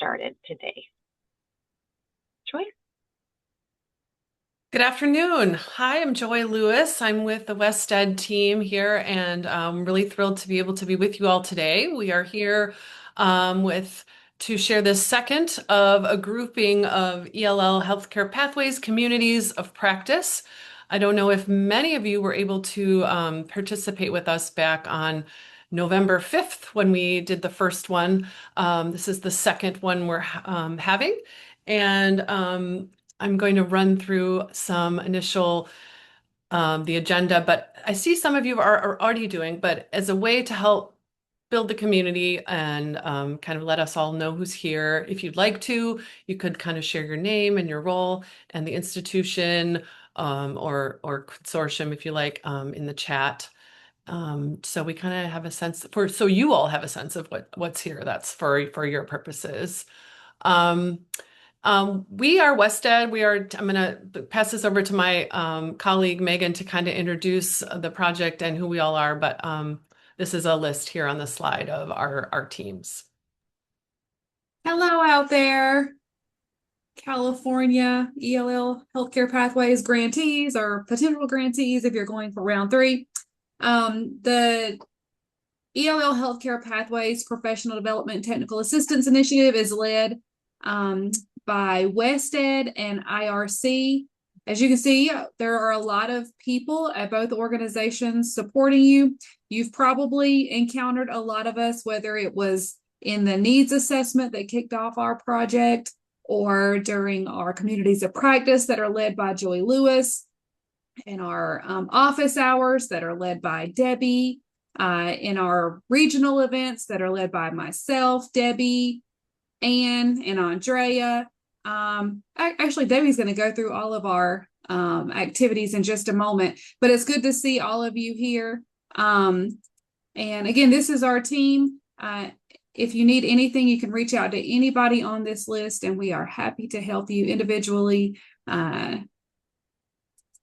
started today. Joy? Good afternoon. Hi, I'm Joy Lewis. I'm with the West Ed team here, and I'm really thrilled to be able to be with you all today. We are here with to share this second of a grouping of ELL healthcare pathways, communities of practice. I don't know if many of you were able to participate with us back on November 5th when we did the first one. This is the second one we're having. And I'm going to run through some initial the agenda, but I see some of you are already doing, but as a way to help build the community and kind of let us all know who's here, if you'd like to, you could kind of share your name and your role and the institution or consortium, if you like, in the chat. So we kind of have a sense so you all have a sense of what's here. That's for your purposes. Um, we are Wested. I'm going to pass this over to my colleague Megan to kind of introduce the project and who we all are. But this is a list here on the slide of our teams. Hello out there, California ELL Healthcare Pathways grantees or potential grantees if you're going for round three. The ELL Healthcare Pathways Professional Development and Technical Assistance Initiative is led by WestEd and IRC. As you can see, there are a lot of people at both organizations supporting you. You've probably encountered a lot of us, whether it was in the needs assessment that kicked off our project or during our communities of practice that are led by Joy Lewis, in our office hours that are led by Debbie, in our regional events that are led by myself, Debbie, Anne, and Andrea. Actually, Debbie's going to go through all of our activities in just a moment, but it's good to see all of you here. And again, this is our team. If you need anything, you can reach out to anybody on this list, and we are happy to help you individually.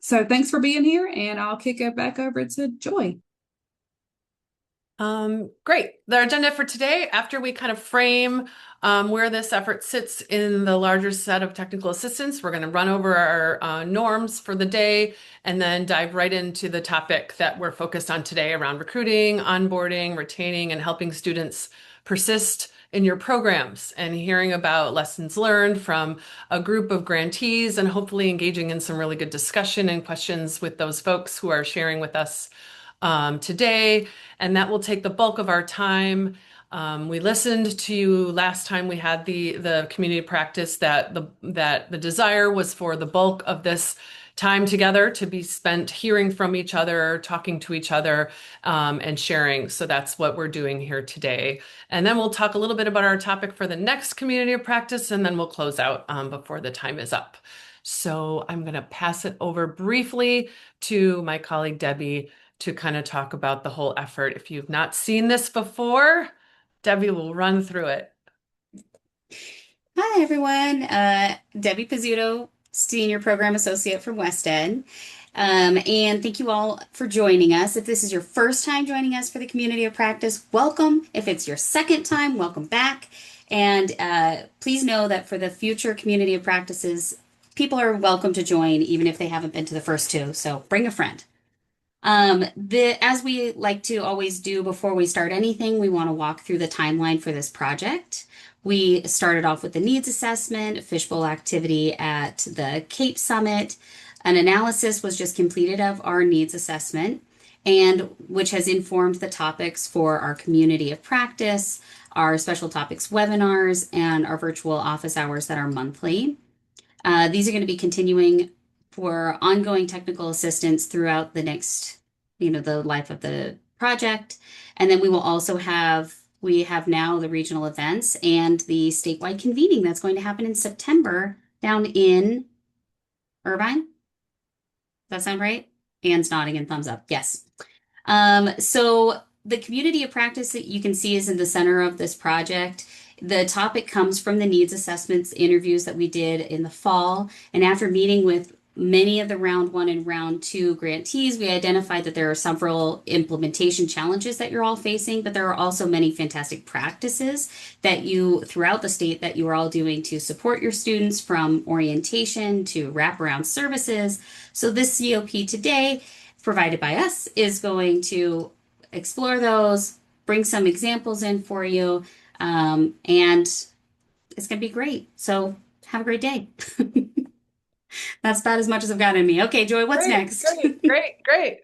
So thanks for being here, and I'll kick it back over to Joy. Great. The agenda for today, after we kind of frame where this effort sits in the larger set of technical assistance, we're going to run over our norms for the day and then dive right into the topic that we're focused on today around recruiting, onboarding, retaining, and helping students persist in your programs and hearing about lessons learned from a group of grantees and hopefully engaging in some really good discussion and questions with those folks who are sharing with us today, and that will take the bulk of our time. We listened to you last time we had the community practice that the desire was for the bulk of this time together to be spent hearing from each other, talking to each other, and sharing. So that's what we're doing here today. And then we'll talk a little bit about our topic for the next community of practice, and then we'll close out before the time is up. So I'm going to pass it over briefly to my colleague Debbie to kind of talk about the whole effort. If you've not seen this before, Debbie will run through it. Hi, everyone. Debbie Pizzuto, Senior Program Associate from WestEd. And thank you all for joining us. If this is your first time joining us for the Community of Practice, welcome. If it's your second time, welcome back. And please know that for the future Community of Practices, people are welcome to join, even if they haven't been to the first two. So bring a friend. As we like to always do before we start anything, we want to walk through the timeline for this project. We started off with the needs assessment, a fishbowl activity at the Cape Summit. An analysis was just completed of our needs assessment, and which has informed the topics for our community of practice, our special topics webinars, and our virtual office hours that are monthly. These are going to be continuing for ongoing technical assistance throughout the next, the life of the project. And then we have now the regional events and the statewide convening that's going to happen in September down in Irvine. Does that sound right? Anne's nodding and thumbs up. Yes. So the community of practice that you can see is in the center of this project. The topic comes from the needs assessments interviews that we did in the fall. And after meeting with many of the round one and round two grantees, we identified that there are several implementation challenges that you're all facing, but there are also many fantastic practices that you throughout the state that you are all doing to support your students, from orientation to wraparound services. So this COP today, provided by us, is going to explore those, bring some examples in for you, and it's going to be great. So have a great day. That's about as much as I've got in me. Okay, Joy, what's Great, next? great.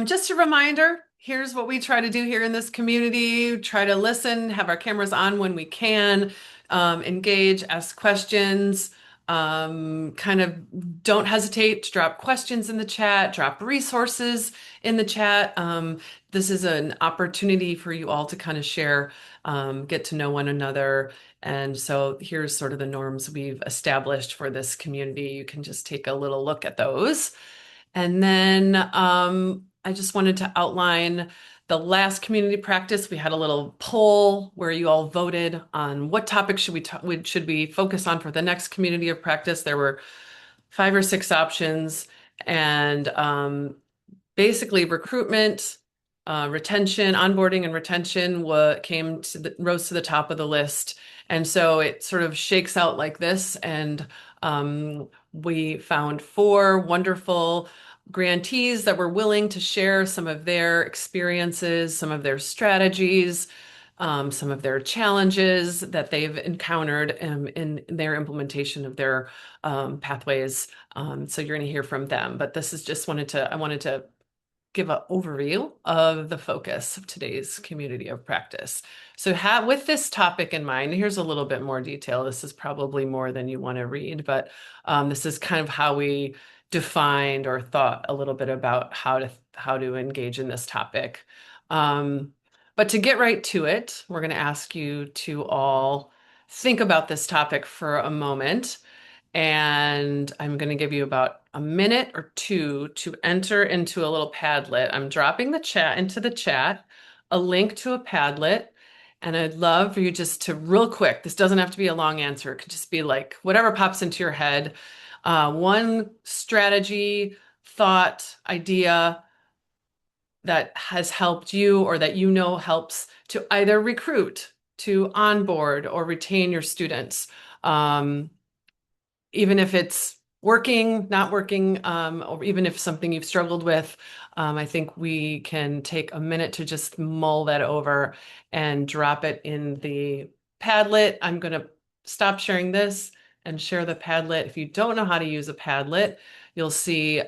Just a reminder, here's what we try to do here in this community. Try to listen, have our cameras on when we can, engage, ask questions, kind of don't hesitate to drop questions in the chat, drop resources in the chat. This is an opportunity for you all to kind of share, get to know one another. And so here's sort of the norms we've established for this community. You can just take a little look at those. And then I just wanted to outline the last community practice. We had a little poll where you all voted on what topic should we focus on for the next community of practice. There were 5 or 6 options, and basically recruitment, retention, onboarding and retention rose to the top of the list. And so it sort of shakes out like this. And we found 4 wonderful grantees that were willing to share some of their experiences, some of their strategies, some of their challenges that they've encountered in their implementation of their pathways. So you're going to hear from them. But this is just I wanted to give an overview of the focus of today's community of practice. So with this topic in mind, here's a little bit more detail. This is probably more than you want to read, but this is kind of how we defined or thought a little bit about how to engage in this topic. But to get right to it, we're going to ask you to all think about this topic for a moment. And I'm going to give you about a minute or 2 to enter into a little Padlet. I'm dropping into the chat, a link to a Padlet. And I'd love for you just to real quick, this doesn't have to be a long answer. It could just be like whatever pops into your head. One strategy, thought, idea that has helped you or that helps to either recruit, to onboard, or retain your students. Even if it's working, not working, or even if something you've struggled with, I think we can take a minute to just mull that over and drop it in the Padlet. I'm going to stop sharing this and share the Padlet. If you don't know how to use a Padlet, you'll see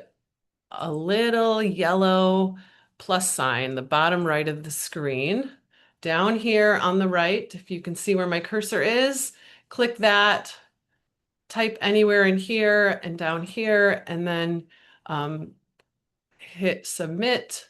a little yellow plus sign, the bottom right of the screen. Down here on the right, if you can see where my cursor is, click that. Type anywhere in here and down here, and then hit submit,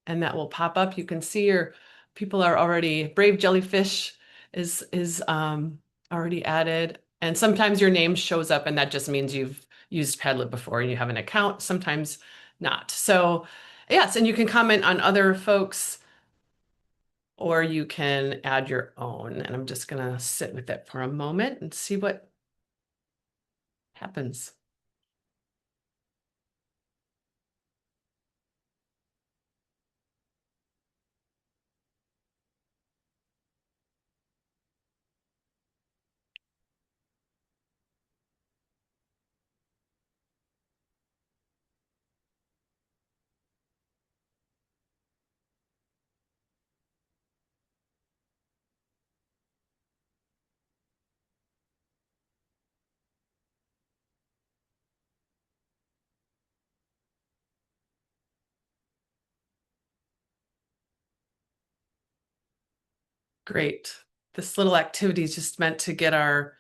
and that will pop up. You can see your people are already, Brave Jellyfish is already added. And sometimes your name shows up, and that just means you've used Padlet before and you have an account, sometimes not. So yes, and you can comment on other folks, or you can add your own. And I'm just gonna sit with it for a moment and see what happens. Great. This little activity is just meant to get our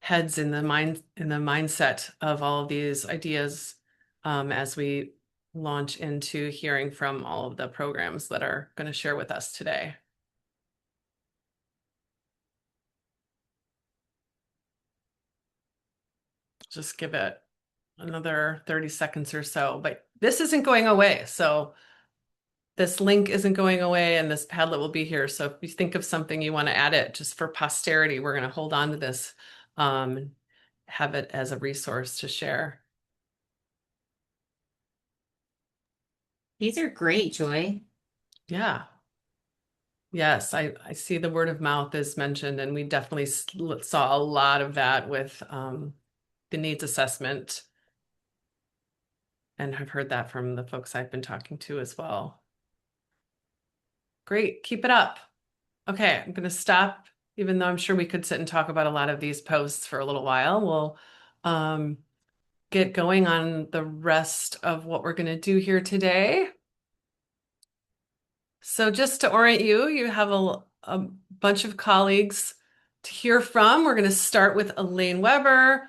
heads in the mindset of all of these ideas as we launch into hearing from all of the programs that are going to share with us today. Just give it another 30 seconds or so, but this isn't going away. So this link isn't going away, and this Padlet will be here. So if you think of something you want to add it just for posterity, we're going to hold on to this, have it as a resource to share. These are great, Joy. Yeah. Yes, I see the word of mouth is mentioned, and we definitely saw a lot of that with the needs assessment, and have heard that from the folks I've been talking to as well. Great, keep it up. Okay, I'm going to stop, even though I'm sure we could sit and talk about a lot of these posts for a little while. We'll get going on the rest of what we're going to do here today. So just to orient you, you have a bunch of colleagues to hear from. We're going to start with Elaine Weber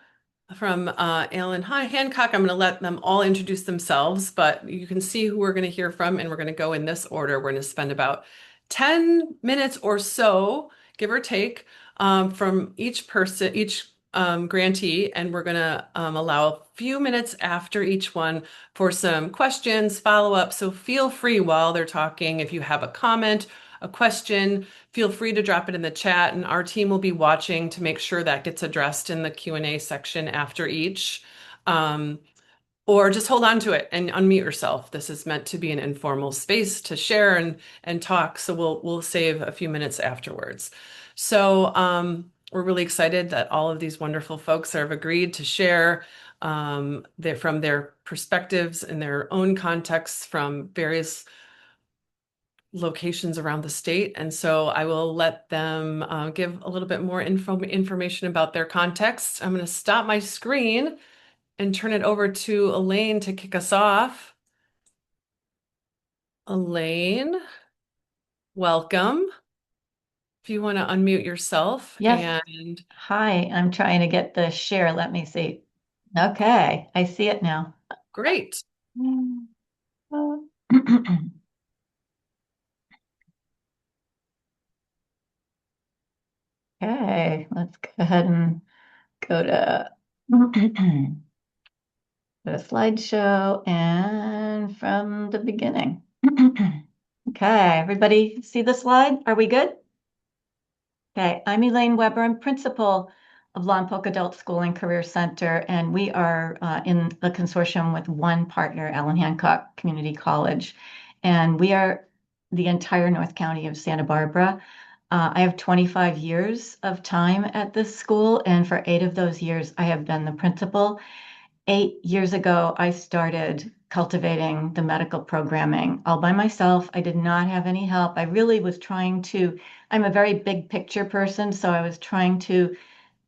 from Allen Hancock. I'm going to let them all introduce themselves, but you can see who we're going to hear from, and we're going to go in this order. We're going to spend about 10 minutes or so, give or take, from each person, each grantee, and we're going to allow a few minutes after each one for some questions, follow-up. So feel free while they're talking. If you have a comment, a question, feel free to drop it in the chat, and our team will be watching to make sure that gets addressed in the Q&A section after each. Or just hold on to it and unmute yourself. This is meant to be an informal space to share and talk. So we'll save a few minutes afterwards. So we're really excited that all of these wonderful folks have agreed to share from their perspectives and their own contexts from various locations around the state. And so I will let them give a little bit more information about their context. I'm going to stop my screen and turn it over to Elaine to kick us off. Elaine, welcome. If you want to unmute yourself. Yes. And Hi, I'm trying to get the share. Let me see. Okay, I see it now. great. Okay, let's go ahead and go to go to slideshow and from the beginning. Okay, everybody see the slide? Are we good? Okay, I'm Elaine Weber. I'm principal of Lompoc Adult School and Career Center, and we are in a consortium with one partner, Allen Hancock Community College, and we are the entire North County of Santa Barbara. I have 25 years of time at this school, and for 8 of those years, I have been the principal. 8 years ago, I started cultivating the medical programming all by myself. I did not have any help. I really was trying to, I'm a very big picture person, so I was trying to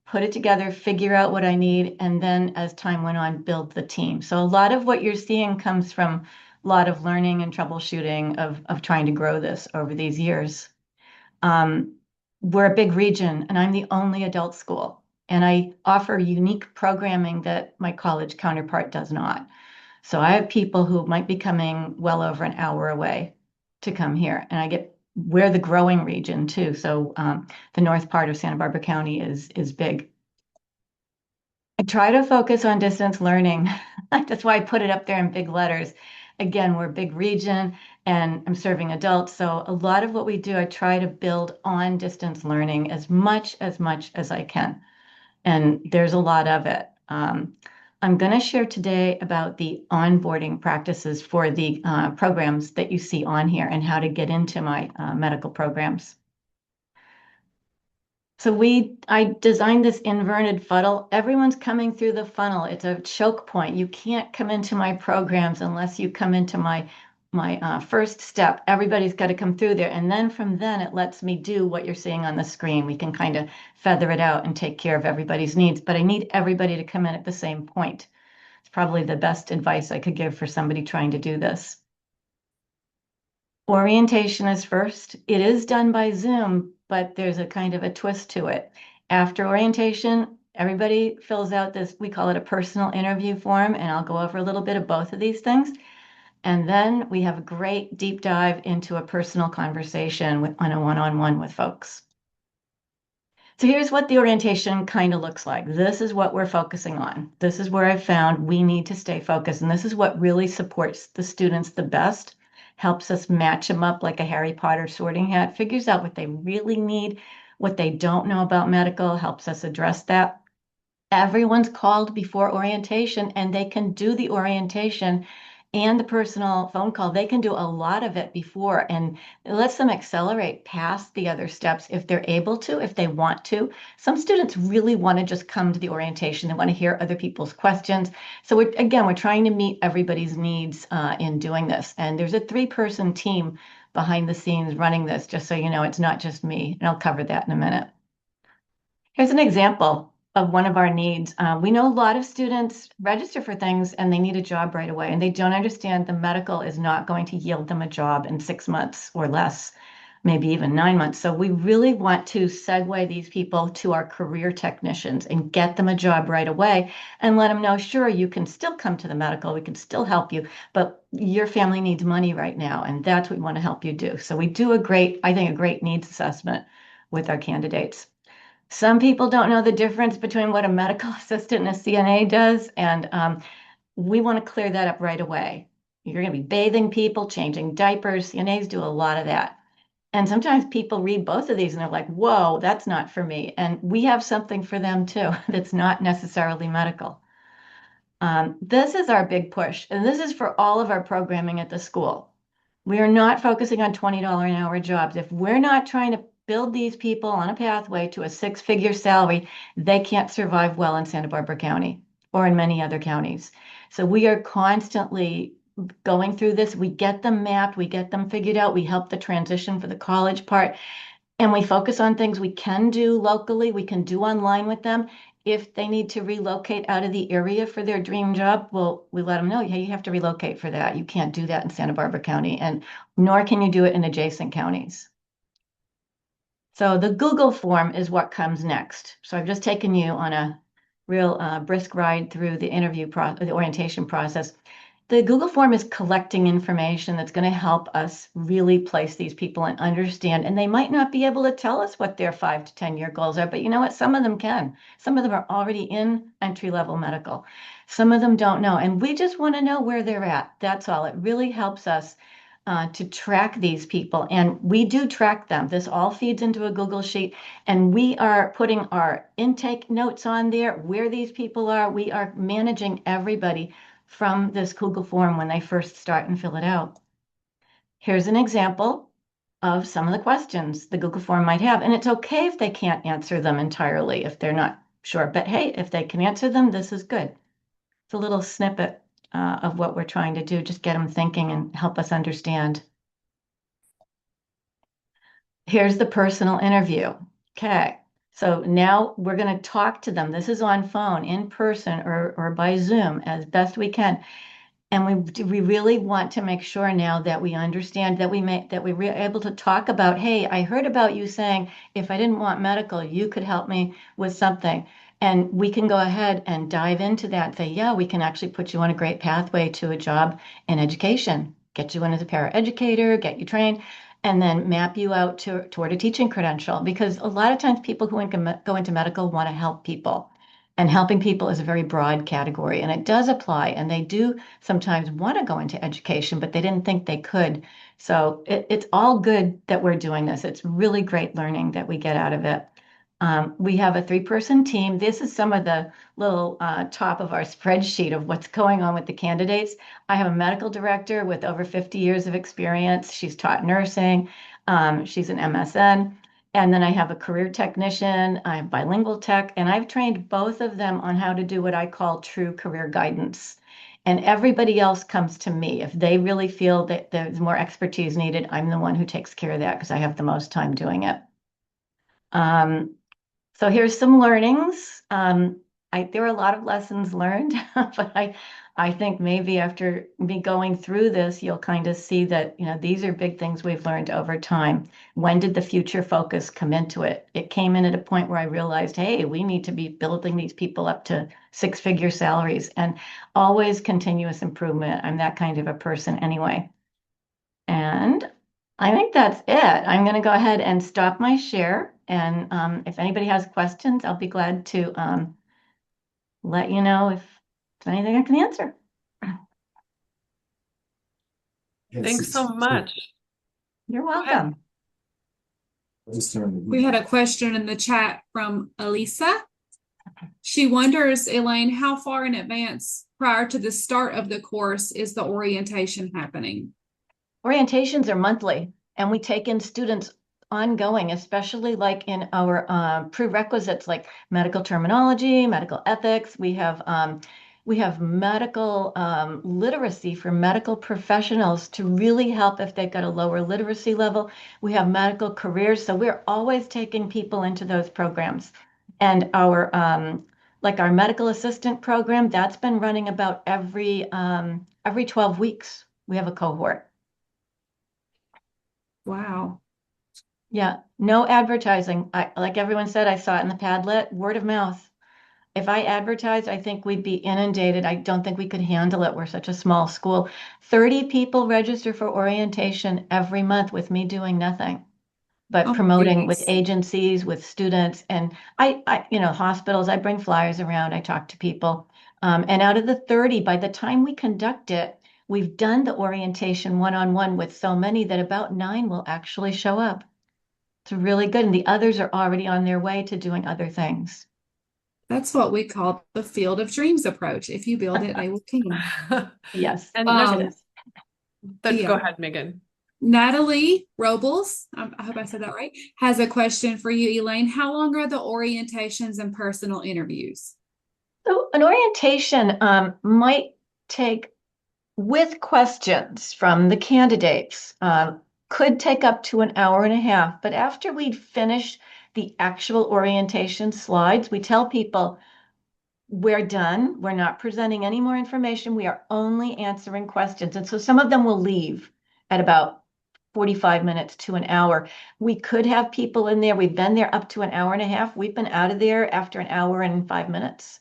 put it together, figure out what I need, and then as time went on, build the team. So a lot of what you're seeing comes from a lot of learning and troubleshooting of trying to grow this over these years. We're a big region, and I'm the only adult school. And I offer unique programming that my college counterpart does not. So I have people who might be coming well over an hour away to come here. And we're the growing region too. So the north part of Santa Barbara County is big. I try to focus on distance learning. That's why I put it up there in big letters. Again, we're a big region and I'm serving adults. So a lot of what we do, I try to build on distance learning as much as I can. And there's a lot of it. I'm going to share today about the onboarding practices for the programs that you see on here and how to get into my medical programs. So I designed this inverted funnel. Everyone's coming through the funnel. It's a choke point. You can't come into my programs unless you come into my first step. Everybody's got to come through there. And then from then it lets me do what you're seeing on the screen. We can kind of feather it out and take care of everybody's needs, but I need everybody to come in at the same point. It's probably the best advice I could give for somebody trying to do this. Orientation is first. It is done by Zoom, but there's a kind of a twist to it. After orientation, everybody fills out this, we call it a personal interview form, and I'll go over a little bit of both of these things. And then we have a great deep dive into a personal conversation on a one-on-one with folks. So here's what the orientation kind of looks like. This is what we're focusing on. This is where I found we need to stay focused. And this is what really supports the students the best, helps us match them up like a Harry Potter sorting hat, figures out what they really need, what they don't know about medical, helps us address that. Everyone's called before orientation and they can do the orientation and the personal phone call, they can do a lot of it before, and it lets them accelerate past the other steps if they're able to, if they want to. Some students really want to just come to the orientation. They want to hear other people's questions. So we're trying to meet everybody's needs in doing this. And there's a 3-person team behind the scenes running this, just so you know, it's not just me. And I'll cover that in a minute. Here's an example of one of our needs. We know a lot of students register for things and they need a job right away, and they don't understand the medical is not going to yield them a job in 6 months or less, maybe even 9 months. So we really want to segue these people to our career technicians and get them a job right away and let them know, sure, you can still come to the medical, we can still help you, but your family needs money right now, and that's what we want to help you do. So we do I think, a great needs assessment with our candidates. Some people don't know the difference between what a medical assistant and a CNA does, and we want to clear that up right away. You're going to be bathing people, changing diapers. CNAs do a lot of that. And sometimes people read both of these and they're like, whoa, that's not for me. And we have something for them too that's not necessarily medical. This is our big push, and this is for all of our programming at the school. We are not focusing on $20 an hour jobs. If we're not trying to build these people on a pathway to a 6-figure salary, they can't survive well in Santa Barbara County or in many other counties. So we are constantly going through this. We get them mapped, we get them figured out, we help the transition for the college part, and we focus on things we can do locally, we can do online with them. If they need to relocate out of the area for their dream job, well, we let them know, hey, you have to relocate for that. You can't do that in Santa Barbara County, and nor can you do it in adjacent counties. So the Google form is what comes next. So I've just taken you on a real brisk ride through the orientation process. The Google form is collecting information that's going to help us really place these people and understand. And they might not be able to tell us what their 5 to 10-year goals are, but you know what? Some of them can. Some of them are already in entry-level medical. Some of them don't know. And we just want to know where they're at. That's all. It really helps us to track these people. And we do track them. This all feeds into a Google Sheet. And we are putting our intake notes on there, where these people are. We are managing everybody from this Google form when they first start and fill it out. Here's an example of some of the questions the Google form might have. And it's okay if they can't answer them entirely if they're not sure. But hey, if they can answer them, this is good. It's a little snippet of what we're trying to do, just get them thinking and help us understand. Here's the personal interview. Okay, so now we're going to talk to them. This is on phone, in person, or by Zoom as best we can. And we really want to make sure now that we understand that we're able to talk about, hey, I heard about you saying if I didn't want medical, you could help me with something. And we can go ahead and dive into that and say, yeah, we can actually put you on a great pathway to a job in education, get you in as a paraeducator, get you trained, and then map you out toward a teaching credential. Because a lot of times people who go into medical want to help people. And helping people is a very broad category, and it does apply. And they do sometimes want to go into education, but they didn't think they could. So it's all good that we're doing this. It's really great learning that we get out of it. We have a 3-person team. This is some of the little top of our spreadsheet of what's going on with the candidates. I have a medical director with over 50 years of experience. She's taught nursing. She's an MSN. And then I have a career technician, I have bilingual tech, and I've trained both of them on how to do what I call true career guidance. And everybody else comes to me. If they really feel that there's more expertise needed, I'm the one who takes care of that because I have the most time doing it. So here's some learnings. There are a lot of lessons learned, but I think maybe after me going through this, you'll kind of see that, these are big things we've learned over time. When did the future focus come into it? It came in at a point where I realized, hey, we need to be building these people up to 6-figure salaries, and always continuous improvement. I'm that kind of a person anyway. And I think that's it. I'm going to go ahead and stop my share. And if anybody has questions, I'll be glad to let you know if there's anything I can answer. Thanks so much. You're Go ahead. welcome. We had a question in the chat from Elisa. She wonders, Elaine, how far in advance prior to the start of the course is the orientation happening? Orientations are monthly, and we take in students ongoing, especially like in our prerequisites like medical terminology, medical ethics. We have medical literacy for medical professionals to really help if they've got a lower literacy level. We have medical careers, so we're always taking people into those programs. And our medical assistant program, that's been running about every 12 weeks. We have a cohort. Wow. Yeah, no advertising. Like everyone said, I saw it in the Padlet, word of mouth. If I advertised, I think we'd be inundated. I don't think we could handle it. We're such a small school. 30 people register for orientation every month with me doing nothing but Oh, promoting with goodness. agencies, with students, and hospitals. I bring flyers around. I talk to people. And out of the 30, by the time we conduct it, we've done the orientation one-on-one with so many that about 9 will actually show up. It's really good. And the others are already on their way to doing other things. That's what we call the field of dreams approach. If you build it, they will come. Yes. And there's it Um, is. go yeah. ahead, Megan. Natalie Robles, I hope I said that right, has a question for you, Elaine. How long are the orientations and personal interviews? So an orientation might take, with questions from the candidates, could take up to an hour and a half. But after we finish the actual orientation slides, we tell people, we're done. We're not presenting any more information. We are only answering questions. And so some of them will leave at about 45 minutes to an hour. We could have people in there. We've been there up to an hour and a half. We've been out of there after an hour and 5 minutes.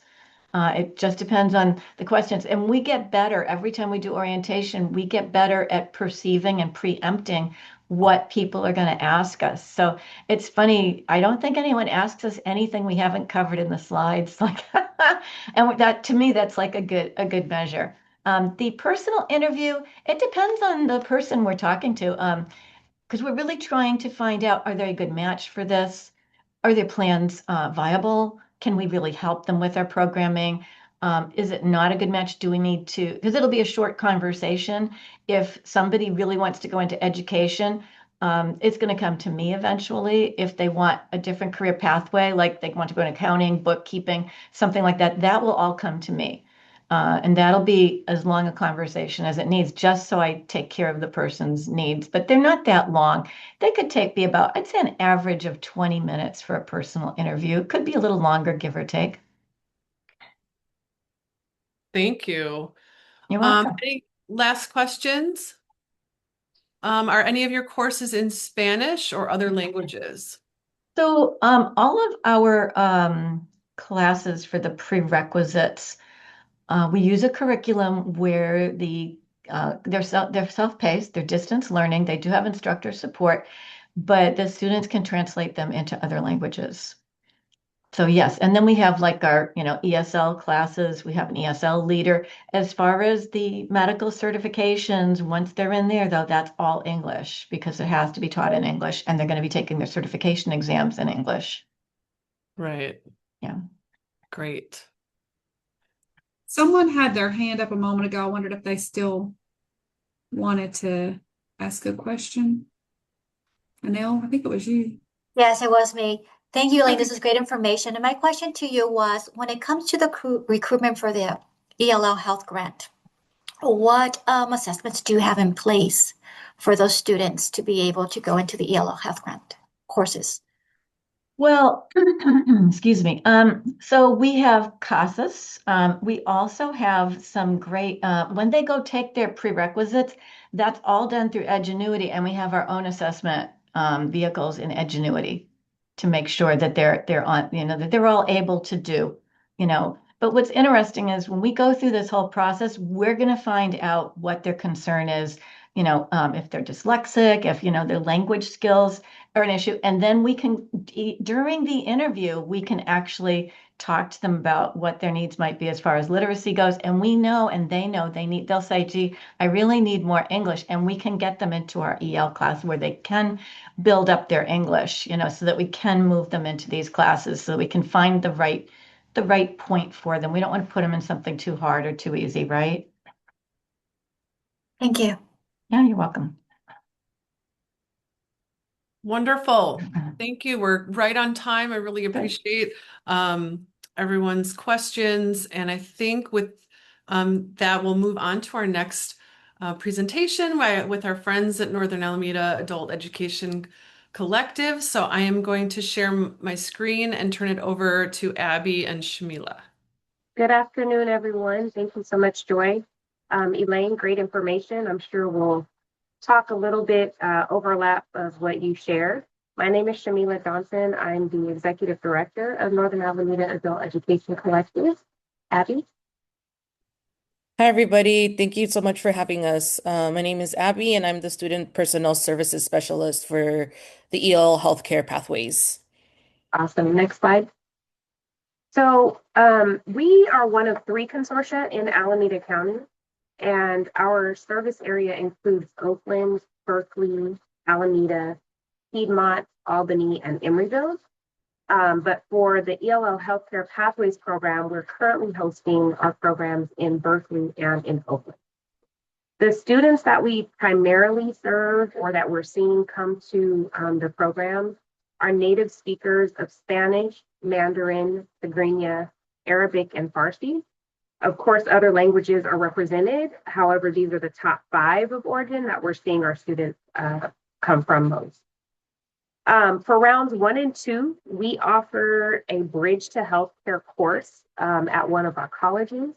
It just depends on the questions. And we get better every time we do orientation. We get better at perceiving and preempting what people are going to ask us. So it's funny. I don't think anyone asks us anything we haven't covered in the slides. Like, and that to me, that's like a good measure. The personal interview, it depends on the person we're talking to. Because we're really trying to find out, are they a good match for this? Are their plans viable? Can we really help them with our programming? Is it not a good match? Do we need to, because it'll be a short conversation. If somebody really wants to go into education, it's going to come to me eventually. If they want a different career pathway, like they want to go in accounting, bookkeeping, something like that, that will all come to me. And that'll be as long a conversation as it needs, just so I take care of the person's needs. But they're not that long. They could take me about, I'd say, an average of 20 minutes for a personal interview. It could be a little longer, give or take. Thank you. You're welcome. Any last questions? Are any of your courses in Spanish or other languages? So all of our classes for the prerequisites, we use a curriculum where they're self-paced, they're distance learning, they do have instructor support, but the students can translate them into other languages. So yes, and then we have like our, ESL classes. We have an ESL leader. As far as the medical certifications, once they're in there, though, that's all English because it has to be taught in English, and they're going to be taking their certification exams in English. Right. Yeah. Great. Someone had their hand up a moment ago. I wondered if they still wanted to ask a question. Anil, I think it was you. Yes, it was me. Thank you, Elaine. Okay. This is great information. And my question to you was, when it comes to the recruitment for the ELL Health Grant, what assessments do you have in place for those students to be able to go into the ELL Health Grant courses? Well, excuse me. So we have CASAS. We also have some great, when they go take their prerequisites, that's all done through Edgenuity, and we have our own assessment vehicles in Edgenuity to make sure that they're on, that they're all able to do, But what's interesting is when we go through this whole process, we're going to find out what their concern is, if they're dyslexic, if, their language skills are an issue. And then we can, during the interview, we can actually talk to them about what their needs might be as far as literacy goes. And we know, and they know they'll say, gee, I really need more English. And we can get them into our EL class where they can build up their English, so that we can move them into these classes, so that we can find the right the right point for them. We don't want to put them in something too hard or too easy, right? Thank you. Yeah, you're welcome. Wonderful. Thank you. We're right on time. I really Good. appreciate everyone's questions. And I think with that, we'll move on to our next presentation with our friends at Northern Alameda Adult Education Collective. So I am going to share my screen and turn it over to Abby and Shamila. Good afternoon, everyone. Thank you so much, Joy. Elaine, great information. I'm sure we'll talk a little bit overlap of what you shared. My name is Shamila Johnson. I'm the Executive Director of Northern Alameda Adult Education Collective. Abby? Hi, everybody. Thank you so much for having us. My name is Abby, and I'm the Student Personnel Services Specialist for the EL Healthcare Pathways. Awesome. Next slide. So we are one of 3 consortia in Alameda County, and our service area includes Oakland, Berkeley, Alameda, Piedmont, Albany, and Emeryville. But for the ELL Healthcare Pathways program, we're currently hosting our programs in Berkeley and in Oakland. The students that we primarily serve or that we're seeing come to the program are native speakers of Spanish, Mandarin, Tigrinya, Arabic, and Farsi. Of course, other languages are represented. However, these are the top 5 of origin that we're seeing our students come from most. For rounds 1 and 2, we offer a Bridge to Healthcare course at one of our colleges.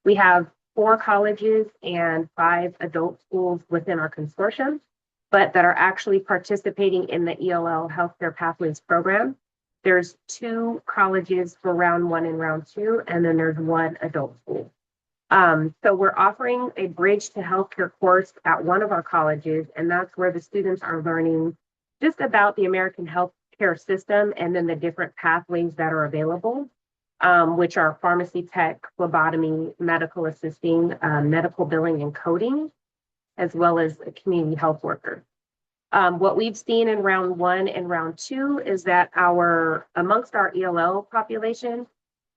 We have 4 colleges and 5 adult schools within our consortium, but that are actually participating in the ELL Healthcare Pathways program. There's 2 colleges for round 1 and round 2, and then there's 1 adult school. So we're offering a Bridge to Healthcare course at one of our colleges, and that's where the students are learning just about the American healthcare system and then the different pathways that are available, which are pharmacy tech, phlebotomy, medical assisting, medical billing and coding, as well as a community health worker. What we've seen in round 1 and round 2 is that amongst our ELL population,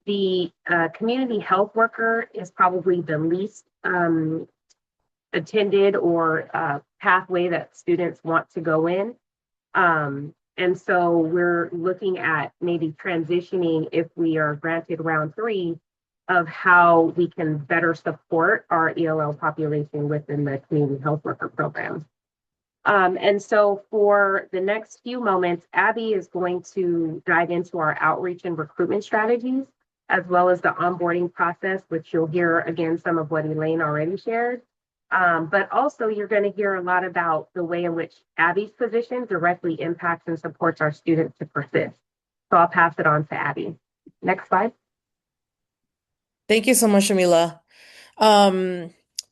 the community health worker is probably the least attended or pathway that students want to go in. And so we're looking at maybe transitioning, if we are granted round 3, of how we can better support our ELL population within the community health worker program. And so for the next few moments, Abby is going to dive into our outreach and recruitment strategies, as well as the onboarding process, which you'll hear again some of what Elaine already shared. But also you're going to hear a lot about the way in which Abby's position directly impacts and supports our students to persist. So I'll pass it on to Abby. Next slide. Thank you so much, Shamila.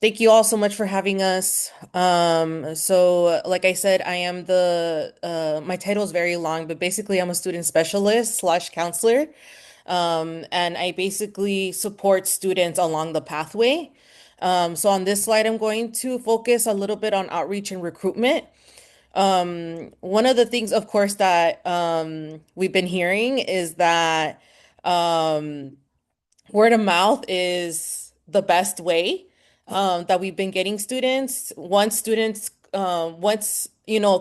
Thank you all so much for having us. So like I said, I am my title is very long, but basically I'm a student specialist / counselor. And I basically support students along the pathway. So on this slide, I'm going to focus a little bit on outreach and recruitment. One of the things, of course, that we've been hearing is that word of mouth is the best way that we've been getting students. Once a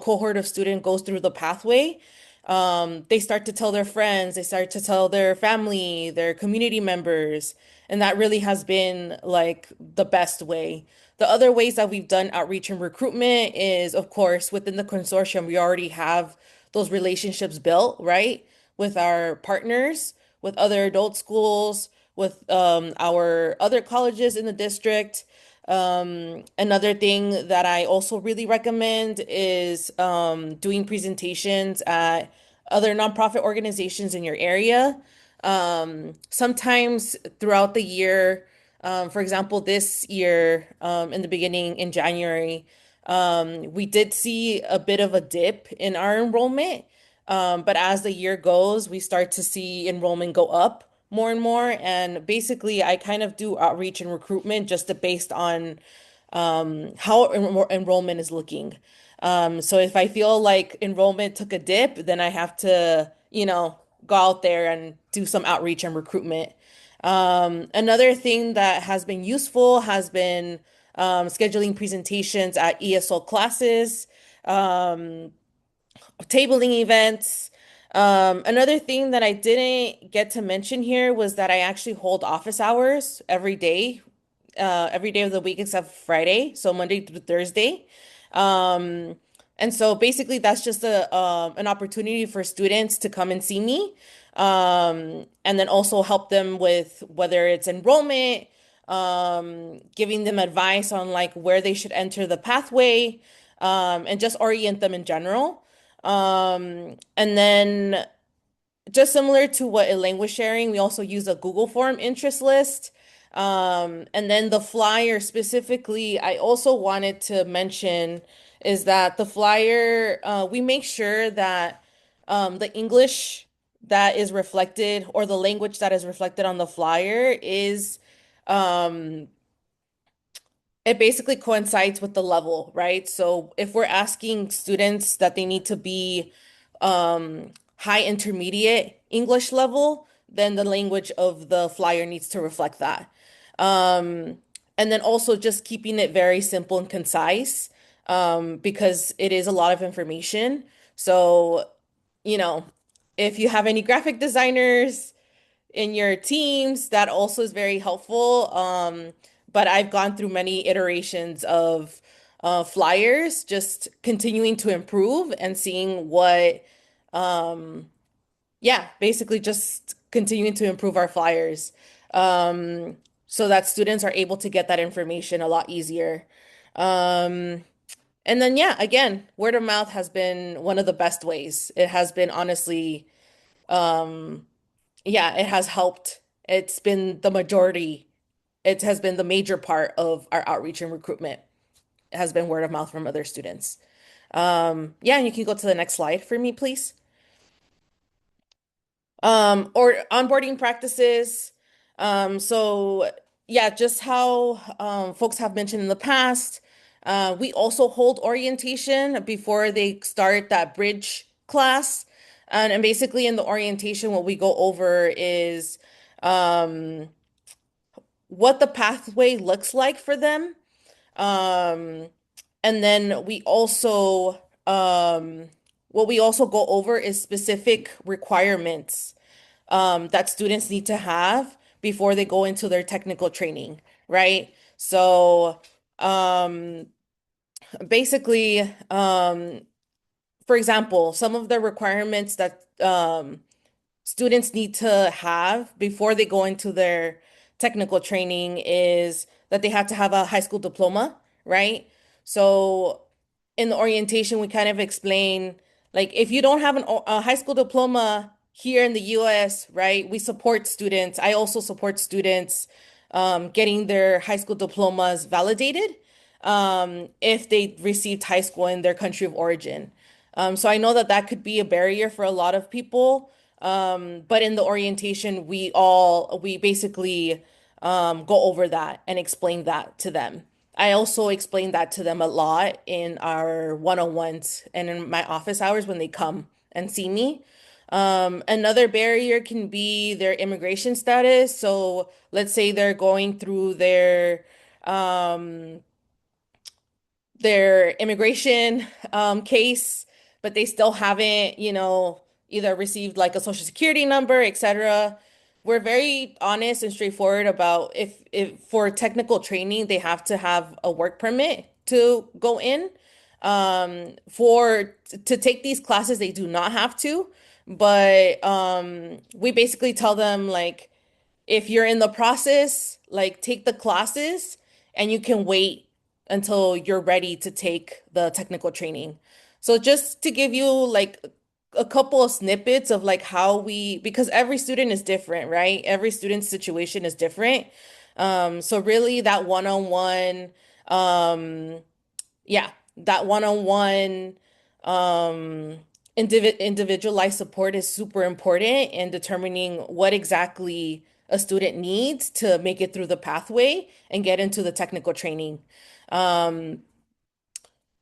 cohort of student goes through the pathway, they start to tell their friends, they start to tell their family, their community members, and that really has been like the best way. The other ways that we've done outreach and recruitment is, of course, within the consortium, we already have those relationships built, right? With our partners, with other adult schools, with our other colleges in the district. Another thing that I also really recommend is doing presentations at other nonprofit organizations in your area. Sometimes throughout the year, for example, this year, in the beginning in January, we did see a bit of a dip in our enrollment. But as the year goes, we start to see enrollment go up more and more. And basically, I kind of do outreach and recruitment just based on how enrollment is looking. So if I feel like enrollment took a dip, then I have to, go out there and do some outreach and recruitment. Another thing that has been useful has been scheduling presentations at ESL classes, um, tabling events. Another thing that I didn't get to mention here was that I actually hold office hours every day of the week except Friday, so Monday through Thursday. Um, and so basically that's just a an opportunity for students to come and see me. And then also help them with whether it's enrollment, giving them advice on like where they should enter the pathway, and just orient them in general. And then just similar to what Elaine was sharing, we also use a Google form interest list. And then the flyer specifically, I also wanted to mention is that the flyer, we make sure that the English that is reflected or the language that is reflected on the flyer is um, it basically coincides with the level, right? So if we're asking students that they need to be high intermediate English level, then the language of the flyer needs to reflect that. Um, and then also just keeping it very simple and concise, because it is a lot of information. So, you know, if you have any graphic designers, in your teams, that also is very helpful. But I've gone through many iterations of flyers, just continuing to improve and seeing what, um, yeah, basically just continuing to improve our flyers, so that students are able to get that information a lot easier. Um, and then, yeah, again, word of mouth has been one of the best ways. It has been honestly, um, yeah, it has helped. It's been the majority. It has been the major part of our outreach and recruitment. It has been word of mouth from other students. Yeah, and you can go to the next slide for me, please. Or onboarding practices. So yeah, just how folks have mentioned in the past, we also hold orientation before they start that bridge class. And basically in the orientation, what we go over is um, what the pathway looks like for them. Um, and then what we also go over is specific requirements that students need to have before they go into their technical training, right? So, um, basically, for example, some of the requirements that students need to have before they go into their technical training is that they have to have a high school diploma, right? So in the orientation, we kind of explain like if you don't have a high school diploma here in the US, right? We support students. I also support students getting their high school diplomas validated if they received high school in their country of origin. So I know that that could be a barrier for a lot of people. But in the orientation, we basically go over that and explain that to them. I also explain that to them a lot in our one-on-ones and in my office hours when they come and see me. Another barrier can be their immigration status. So let's say they're going through um, their immigration case, but they still haven't, either received like a social security number, etc. We're very honest and straightforward about if for technical training they have to have a work permit to go in. For to take these classes, they do not have to, but we basically tell them like if you're in the process, like take the classes and you can wait until you're ready to take the technical training. So just to give you like a couple of snippets of like how because every student is different, right? Every student's situation is different. So really that one-on-one, um, yeah, that one-on-one individualized support is super important in determining what exactly a student needs to make it through the pathway and get into the technical training. Um,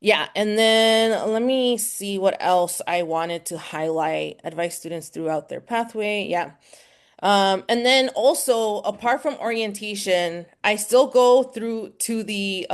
Yeah, and then let me see what else I wanted to highlight. Advise students throughout their pathway. Yeah. And then also, apart from orientation, I still go through to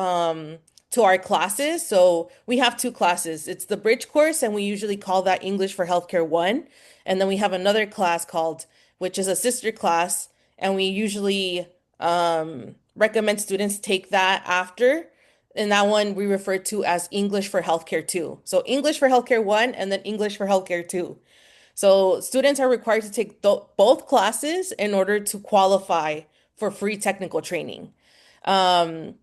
our classes. So we have two classes. It's the bridge course, and we usually call that English for Healthcare 1. And then we have another class called, which is a sister class, and we usually recommend students take that after. And that one we refer to as English for Healthcare 2. So English for Healthcare 1 and then English for Healthcare 2. So students are required to take both classes in order to qualify for free technical training. Um,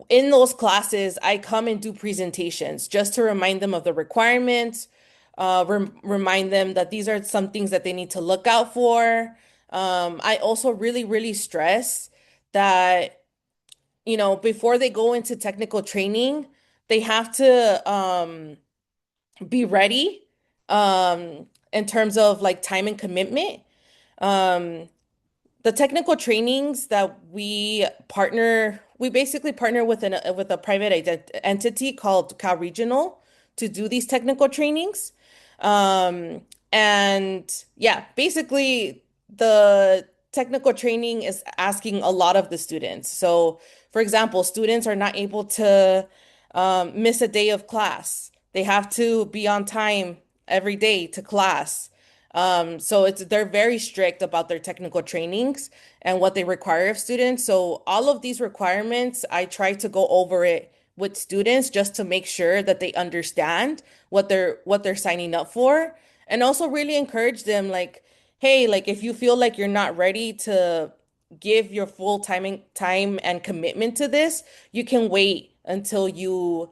in those classes, I come and do presentations just to remind them of the requirements, remind them that these are some things that they need to look out for. I also really stress that, before they go into technical training, they have to be ready in terms of like time and commitment. Um, the technical trainings that we basically partner with a private entity called Cal Regional to do these technical trainings. Um, and yeah, basically the technical training is asking a lot of the students. So, for example, students are not able to miss a day of class. They have to be on time every day to class. So they're very strict about their technical trainings and what they require of students. So all of these requirements, I try to go over it with students just to make sure that they understand what they're signing up for, and also really encourage them like, hey, like if you feel like you're not ready to give your full time and commitment to this, you can wait until you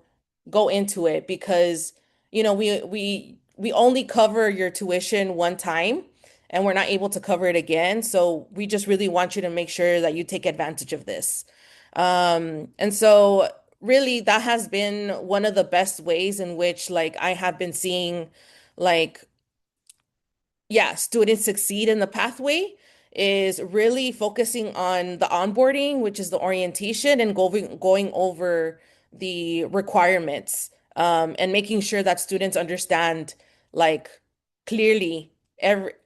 go into it because we only cover your tuition one time and we're not able to cover it again. So we just really want you to make sure that you take advantage of this. And so really that has been one of the best ways in which like I have been seeing like yeah, students succeed in the pathway is really focusing on the onboarding, which is the orientation, and going over the requirements, and making sure that students understand like clearly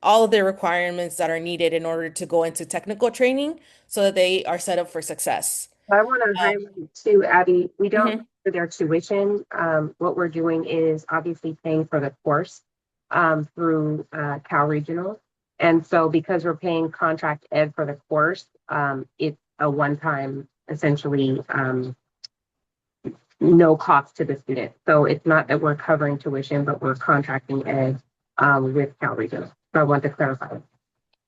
all of the requirements that are needed in order to go into technical training so that they are set up for success. I want to highlight too, Abby, we don't Mhm. pay for their tuition. What we're doing is obviously paying for the course through Cal Regional. And so because we're paying contract ed for the course, it's a one-time, essentially, no cost to the student. So it's not that we're covering tuition, but we're contracting ed with Cal Regional. So I want to clarify.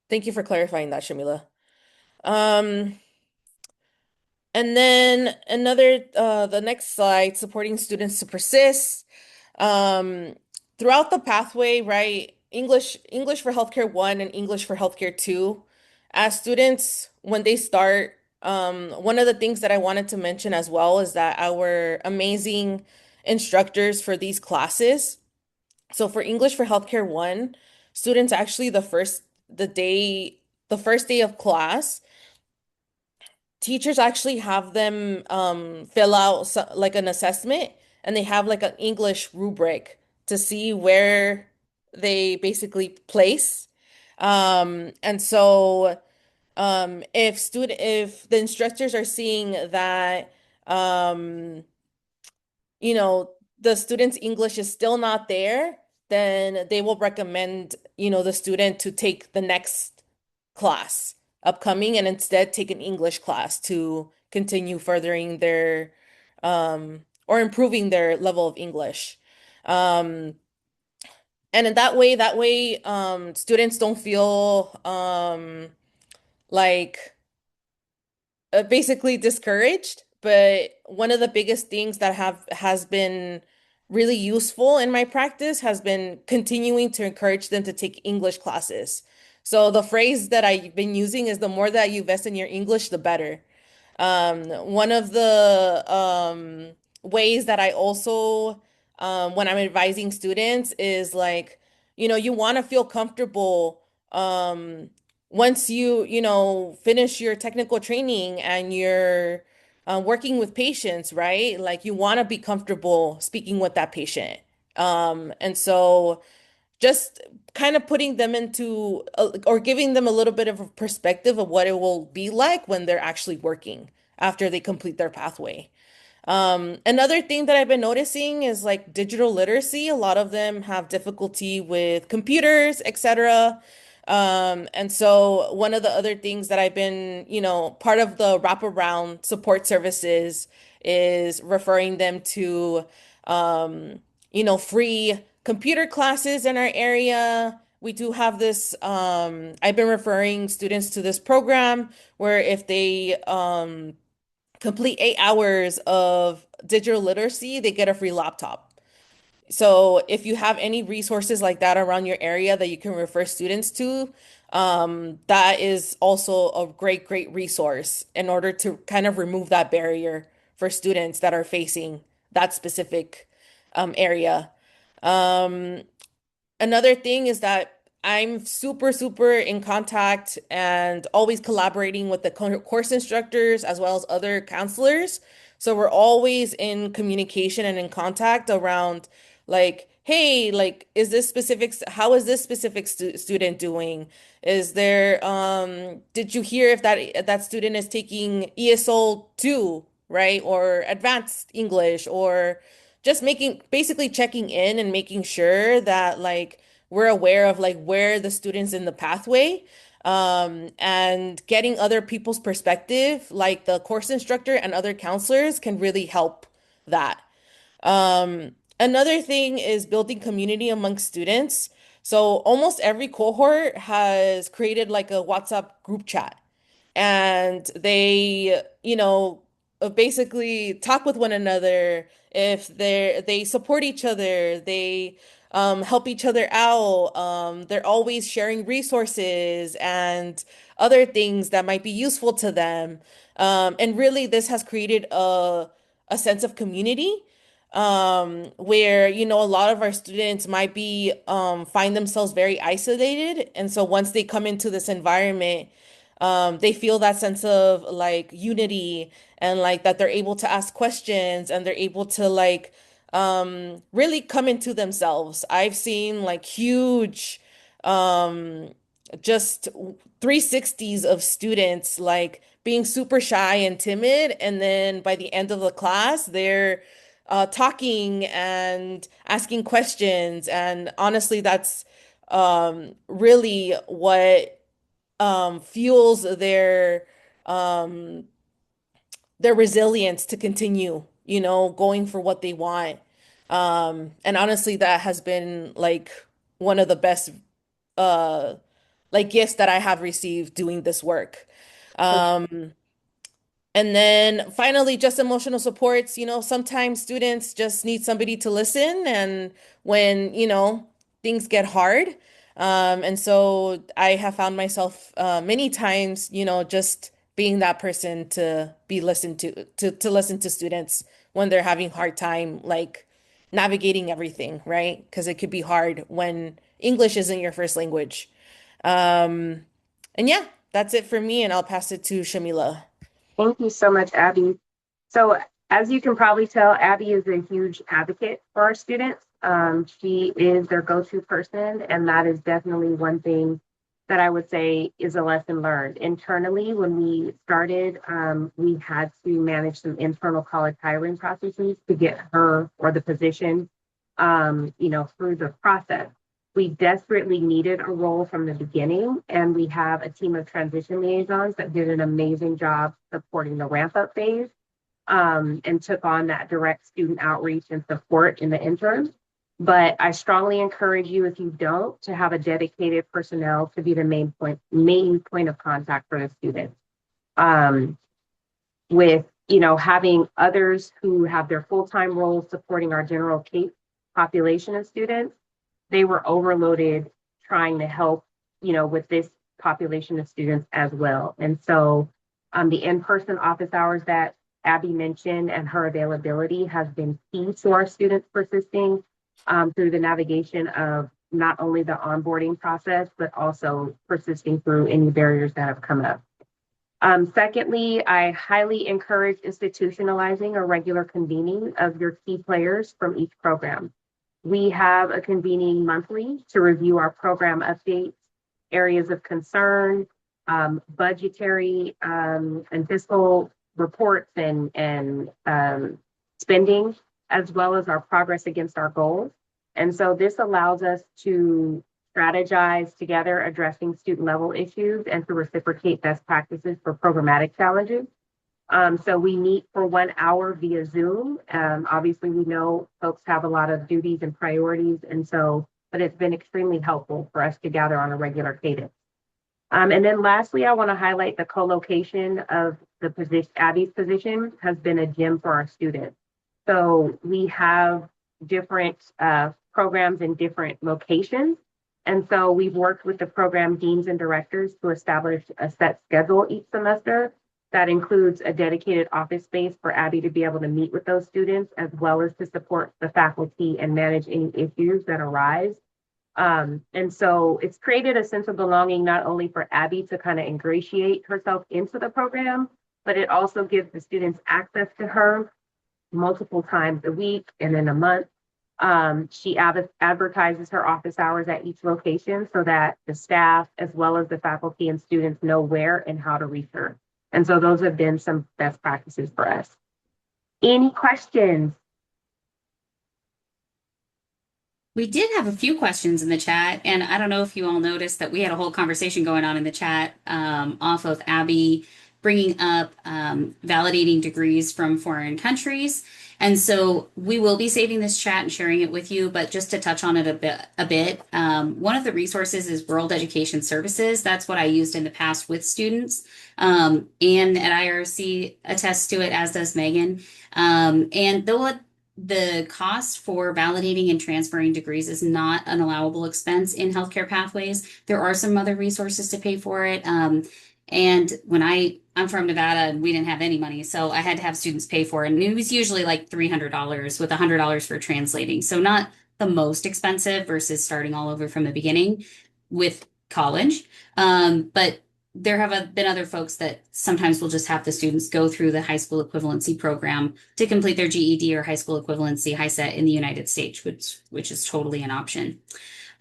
Thank you for clarifying that, Shamila. Um, And then the next slide, supporting students to persist. Um, Throughout the pathway, right? English for Healthcare 1 and English for Healthcare 2. As students, when they start, one of the things that I wanted to mention as well is that our amazing instructors for these classes. So for English for Healthcare 1, students actually the first day of class, teachers actually have them fill out like an assessment, and they have like an English rubric to see where they basically place. And so if the instructors are seeing that um, you know, the student's English is still not there, then they will recommend, the student to take the next class upcoming and instead take an English class to continue furthering their or improving their level of English. Um, and in that way, students don't feel like basically discouraged, but one of the biggest things that have has been really useful in my practice has been continuing to encourage them to take English classes. So the phrase that I've been using is the more that you invest in your English, the better. One of the ways that I also, when I'm advising students, is like, you want to feel comfortable once you finish your technical training and working with patients, right? Like you want to be comfortable speaking with that patient. And so just kind of putting them into or giving them a little bit of a perspective of what it will be like when they're actually working after they complete their pathway. Another thing that I've been noticing is like digital literacy. A lot of them have difficulty with computers, etc. And so one of the other things that I've been, part of the wraparound support services is referring them to, free computer classes in our area. We do have this, I've been referring students to this program where if they, complete 8 hours of digital literacy, they get a free laptop. So if you have any resources like that around your area that you can refer students to, that is also a great, great resource in order to kind of remove that barrier for students that are facing that specific area. Um, Another thing is that I'm super, super in contact and always collaborating with the course instructors as well as other counselors. So we're always in communication and in contact around like, hey, like, how is this specific student doing? Is there, did you hear if that student is taking ESL 2, right? Or advanced English, or just basically checking in and making sure that like we're aware of like where the students in the pathway, and getting other people's perspective, like the course instructor and other counselors can really help that. Another thing is building community amongst students. So almost every cohort has created like a WhatsApp group chat, and they, basically talk with one another. If they support each other, they help each other out. They're always sharing resources and other things that might be useful to them. And really, this has created a sense of community, where, a lot of our students might be find themselves very isolated. And so once they come into this environment, they feel that sense of like unity, and like that they're able to ask questions and they're able to like really come into themselves. I've seen like huge just 360s of students like being super shy and timid, and then by the end of the class they're talking and asking questions. And honestly, that's really what fuels um their resilience to continue, going for what they want. And honestly, that has been like one of the best uh like gifts that I have received doing this work. Um and then finally, just emotional supports. Sometimes students just need somebody to listen, and when, things get hard. And so I have found myself many times, just being that person to be listened to listen to students when they're having hard time, like navigating everything, right? Because it could be hard when English isn't your first language. Um, and yeah, that's it for me, and I'll pass it to Shamila. Thank you so much, Abby. So as you can probably tell, Abby is a huge advocate for our students. She is their go-to person, and that is definitely one thing that I would say is a lesson learned. Internally, when we started, we had to manage some internal college hiring processes to get her or the position, through the process. We desperately needed a role from the beginning, and we have a team of transition liaisons that did an amazing job supporting the ramp up phase, and took on that direct student outreach and support in the interim. But I strongly encourage you, if you don't, to have a dedicated personnel to be the main point of contact for the students. With having others who have their full-time roles supporting our general CAPE population of students, they were overloaded trying to help, with this population of students as well. And so the in-person office hours that Abby mentioned and her availability has been key to our students persisting through the navigation of not only the onboarding process, but also persisting through any barriers that have come up. Secondly, I highly encourage institutionalizing or regular convening of your key players from each program. We have a convening monthly to review our program updates, areas of concern, budgetary and fiscal reports and spending, as well as our progress against our goals. And so this allows us to strategize together addressing student level issues and to reciprocate best practices for programmatic challenges. So we meet for 1 hour via Zoom. Obviously, we know folks have a lot of duties and priorities, and so, but it's been extremely helpful for us to gather on a regular cadence. And then lastly, I want to highlight the co-location of the position. Abby's position has been a gem for our students. So we have different programs in different locations. And so we've worked with the program deans and directors to establish a set schedule each semester that includes a dedicated office space for Abby to be able to meet with those students, as well as to support the faculty and manage any issues that arise. And so it's created a sense of belonging, not only for Abby to kind of ingratiate herself into the program, but it also gives the students access to her multiple times a week and in a month. She advertises her office hours at each location so that the staff, as well as the faculty and students, know where and how to reach her. And so those have been some best practices for us. Any questions? We did have a few questions in the chat, and I don't know if you all noticed that we had a whole conversation going on in the chat off of Abby bringing up validating degrees from foreign countries. And so we will be saving this chat and sharing it with you, but just to touch on it a bit, one of the resources is World Education Services. That's what I used in the past with students. And at IRC attests to it, as does Megan. And though the cost for validating and transferring degrees is not an allowable expense in healthcare pathways, there are some other resources to pay for it. And when I'm from Nevada and we didn't have any money, so I had to have students pay for it. And it was usually like $300 with $100 for translating. So not the most expensive versus starting all over from the beginning with college. But there have been other folks that sometimes will just have the students go through the high school equivalency program to complete their GED or high school equivalency HiSET in the United States, which is totally an option.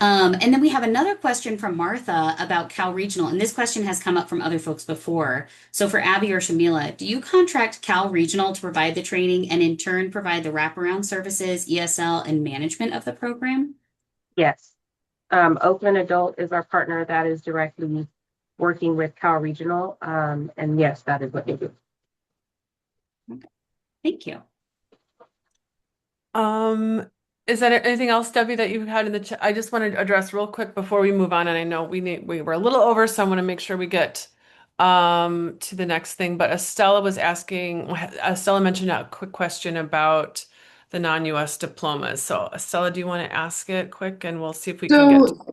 And then we have another question from Martha about Cal Regional, and this question has come up from other folks before. So for Abby or Shamila, do you contract Cal Regional to provide the training and in turn provide the wraparound services, ESL, and management of the program? Yes. Oakland Adult is our partner that is directly working with Cal Regional. And yes, that is what they do. Okay. Thank you. Is there anything else, Debbie, that you've had in the chat? I just want to address real quick before we move on, and I know we were a little over, so I want to make sure we get to the next thing. But Estella mentioned a quick question about the non-US diplomas. So Estella, do you want to ask it quick, and we'll see if we can get So,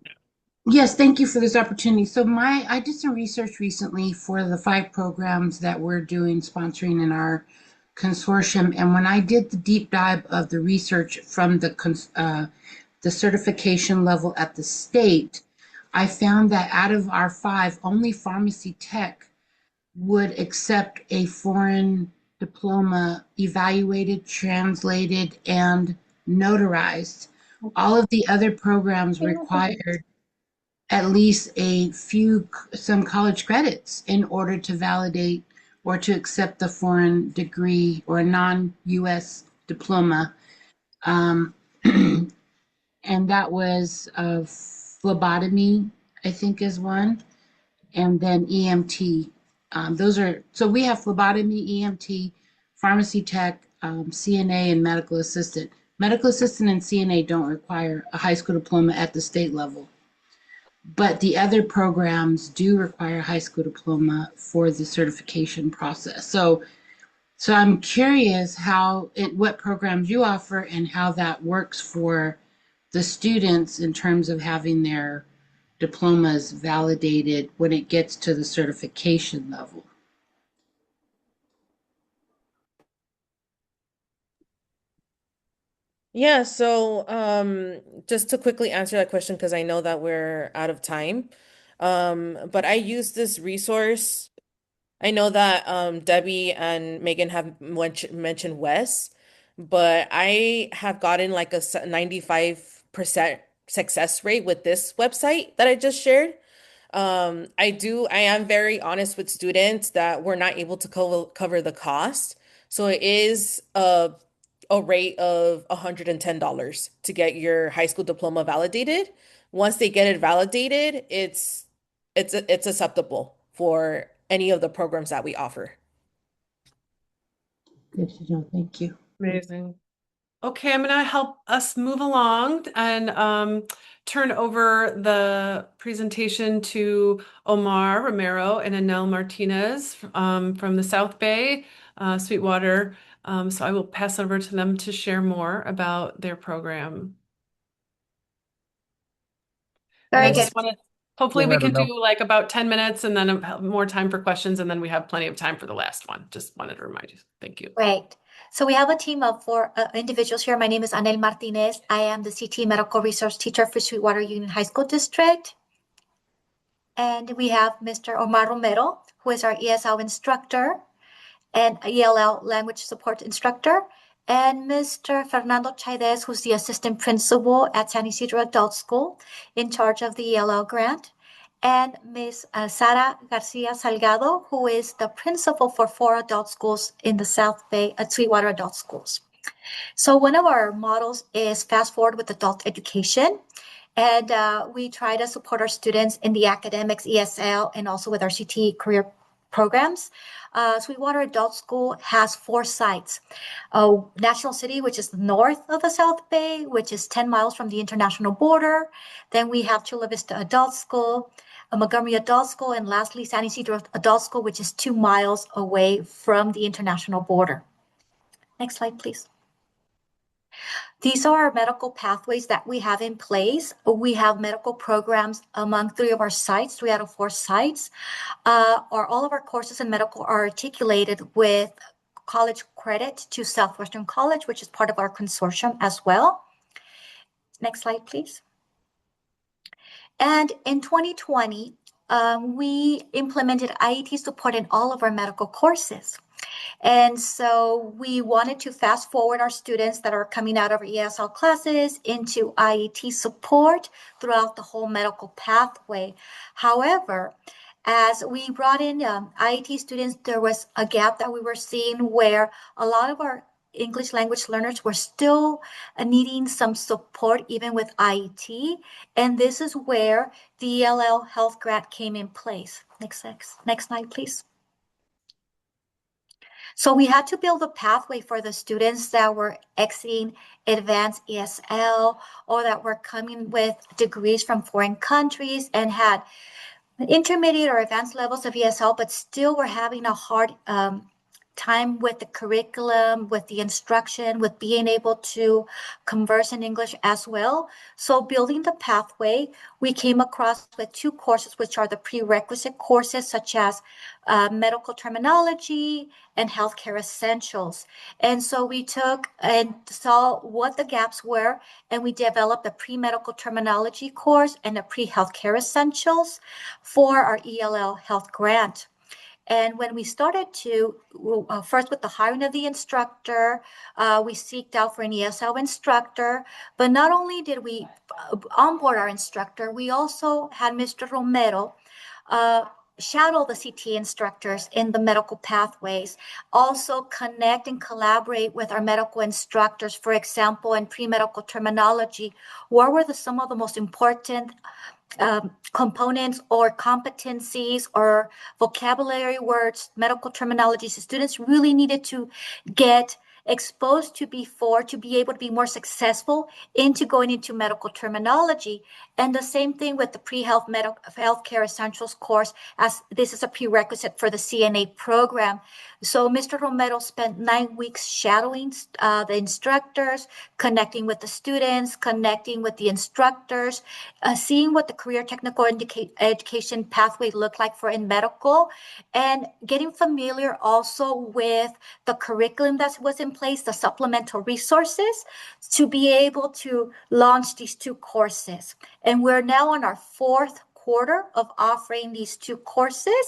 yes, thank you for this opportunity. So I did some research recently for the 5 programs that we're doing sponsoring in our consortium. And when I did the deep dive of the research from the certification level at the state, I found that out of our 5, only pharmacy tech would accept a foreign diploma evaluated, translated, and notarized. All of the other programs required at least some college credits in order to validate or to accept the foreign degree or a non-US diploma. And that was phlebotomy, I think is one, and then EMT. So we have phlebotomy, EMT, pharmacy tech, CNA, and medical assistant. Medical assistant and CNA don't require a high school diploma at the state level. But the other programs do require a high school diploma for the certification process. So I'm curious what programs you offer and how that works for the students in terms of having their diplomas validated when it gets to the certification level. Yeah, so just to quickly answer that question, because I know that we're out of time. But I use this resource I know that Debbie and Megan have mentioned Wes, but I have gotten like a 95% success rate with this website that I just shared. I am very honest with students that we're not able to cover the cost. So it is a rate of $110 to get your high school diploma validated. Once they get it validated, it's acceptable for any of the programs that we offer. Good to know. Thank you. Amazing. Okay, I'm going to help us move along and turn over the presentation to Omar Romero and Anel Martinez from the South Bay, Sweetwater. So I will pass over to them to share more about their program. Very And I good. just want to, hopefully Go we ahead, can Anel. do like about 10 minutes and then more time for questions, and then we have plenty of time for the last one. Just wanted to remind you. Thank you. Great. So we have a team of 4 individuals here. My name is Anel Martinez. I am the CT Medical Resource Teacher for Sweetwater Union High School District. And we have Mr. Omar Romero, who is our ESL instructor and ELL language support instructor, and Mr. Fernando Chaidez, who's the assistant principal at San Isidro Adult School in charge of the ELL grant, and Ms. Sara Garcia Salgado, who is the principal for 4 adult schools in the South Bay at Sweetwater Adult Schools. So one of our models is Fast Forward with Adult Education. And we try to support our students in the academics, ESL, and also with our CT career programs. Sweetwater Adult School has 4 sites. National City, which is north of the South Bay, which is 10 miles from the international border. Then we have Chula Vista Adult School, Montgomery Adult School, and lastly, San Isidro Adult School, which is 2 miles away from the international border. Next slide, please. These are our medical pathways that we have in place. We have medical programs among 3 of our sites, 3 out of 4 sites. All of our courses in medical are articulated with college credit to Southwestern College, which is part of our consortium as well. Next slide, please. And in 2020, we implemented IET support in all of our medical courses. And so we wanted to fast forward our students that are coming out of our ESL classes into IET support throughout the whole medical pathway. However, as we brought in IET students, there was a gap that we were seeing where a lot of our English language learners were still needing some support even with IET. And this is where the ELL Health Grant came in place. Next slide, please. So we had to build a pathway for the students that were exiting advanced ESL or that were coming with degrees from foreign countries and had intermediate or advanced levels of ESL, but still were having a hard time with the curriculum, with the instruction, with being able to converse in English as well. So building the pathway, we came across with 2 courses, which are the prerequisite courses, such as medical terminology and healthcare essentials. And so we took and saw what the gaps were, and we developed a pre-medical terminology course and a pre-healthcare essentials for our ELL health grant. And when we started to, first with the hiring of the instructor, we seeked out for an ESL instructor. But not only did we onboard our instructor, we also had Mr. Romero shadow the CT instructors in the medical pathways, also connect and collaborate with our medical instructors. For example, in pre-medical terminology, what were some of the most important components or competencies or vocabulary words, medical terminologies the students really needed to get exposed to before to be able to be more successful into going into medical terminology. And the same thing with the pre-health healthcare essentials course, as this is a prerequisite for the CNA program. So Mr. Romero spent 9 weeks shadowing the instructors, connecting with the students, connecting with the instructors, seeing what the career technical education pathway looked like for in medical, and getting familiar also with the curriculum that was in place, the supplemental resources, to be able to launch these 2 courses. And we're now on our 4th quarter of offering these two courses,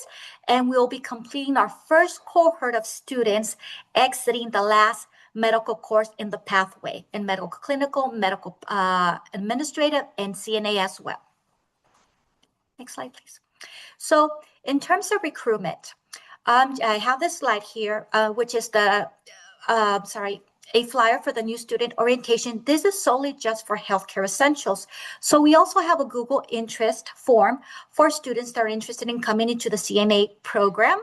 and we'll be completing our first cohort of students exiting the last medical course in the pathway in medical clinical, medical administrative, and CNA as well. Next slide, please. So in terms of recruitment, I have this slide here, which is a flyer for the new student orientation. This is solely just for healthcare essentials. So we also have a Google interest form for students that are interested in coming into the CNA program.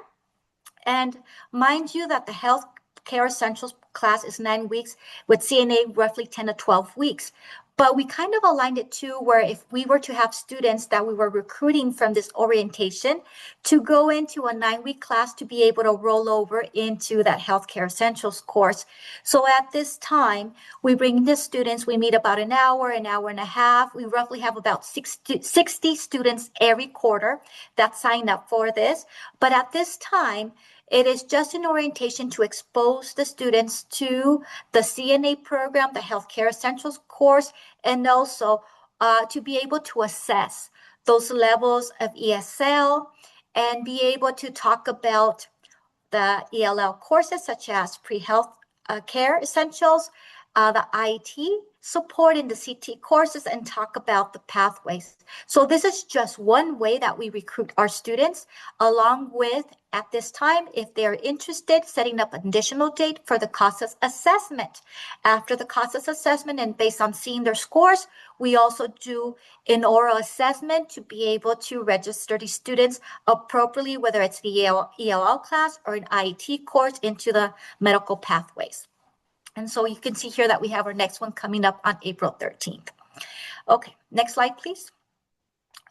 And mind you that the healthcare essentials class is 9 weeks, with CNA roughly 10 to 12 weeks. But we kind of aligned it to where if we were to have students that we were recruiting from this orientation to go into a 9-week class to be able to roll over into that healthcare essentials course. So at this time, we bring the students, we meet about an hour and a half. We roughly have about 60 students every quarter that sign up for this. But at this time, it is just an orientation to expose the students to the CNA program, the Healthcare Essentials course, and also to be able to assess those levels of ESL and be able to talk about the ELL courses such as pre-health care essentials, the IT support in the CT courses, and talk about the pathways. So this is just one way that we recruit our students, along with, at this time, if they're interested, setting up an additional date for the CASAS assessment. After the CASAS assessment and based on seeing their scores, we also do an oral assessment to be able to register the students appropriately, whether it's the ELL class or an IET course into the medical pathways. And so you can see here that we have our next one coming up on April 13th. Okay, next slide, please.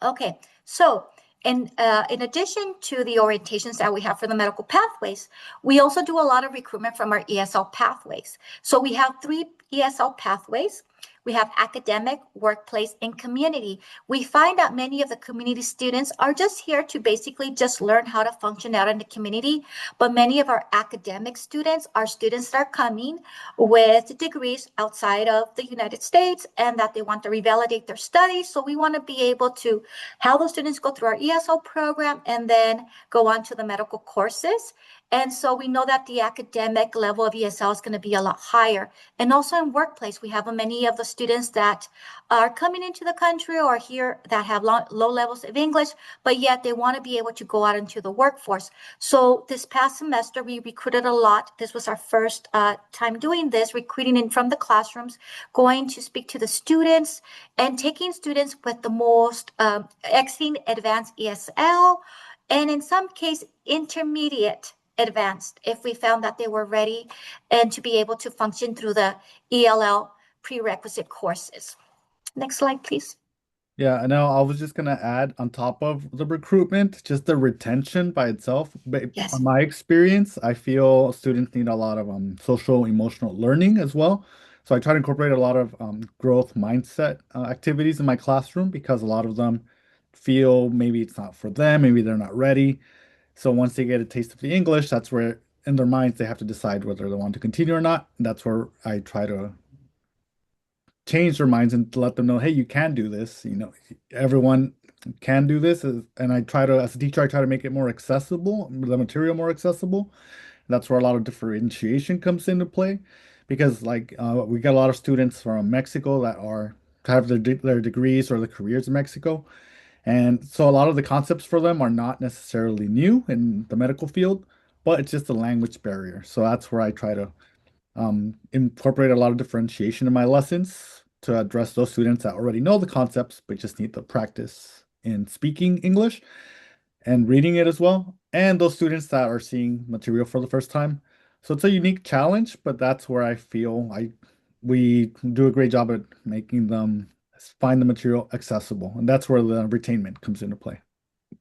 Okay, so in addition to the orientations that we have for the medical pathways, we also do a lot of recruitment from our ESL pathways. So we have 3 ESL pathways. We have academic, workplace, and community. We find that many of the community students are just here to basically just learn how to function out in the community. But many of our academic students are students that are coming with degrees outside of the United States and that they want to revalidate their studies. So we want to be able to have those students go through our ESL program and then go on to the medical courses. And so we know that the academic level of ESL is going to be a lot higher. And also in workplace, we have many of the students that are coming into the country or here that have low levels of English, but yet they want to be able to go out into the workforce. So this past semester, we recruited a lot. This was our first time doing this, recruiting in from the classrooms, going to speak to the students and taking students with the most exiting advanced ESL, and in some case, intermediate advanced if we found that they were ready and to be able to function through the ELL prerequisite courses. Next slide, please. Yeah, I know. I was just gonna add on top of the recruitment, just the retention by itself. Yes. From my experience, I feel students need a lot of social emotional learning as well. So I try to incorporate a lot of growth mindset activities in my classroom because a lot of them feel maybe it's not for them, maybe they're not ready. So once they get a taste of the English, that's where in their minds they have to decide whether they want to continue or not. And that's where I try to change their minds and to let them know, hey, you can do this. You know, everyone can do this. And I try to, as a teacher, I try to make it more accessible, the material more accessible. That's where a lot of differentiation comes into play, because like we got a lot of students from Mexico that are have their degrees or their careers in Mexico. And so a lot of the concepts for them are not necessarily new in the medical field, but it's just a language barrier. So that's where I try to incorporate a lot of differentiation in my lessons to address those students that already know the concepts, but just need the practice in speaking English and reading it as well. And those students that are seeing material for the first time. So it's a unique challenge, but that's where I feel we do a great job at making them find the material accessible. And that's where the retainment comes into play.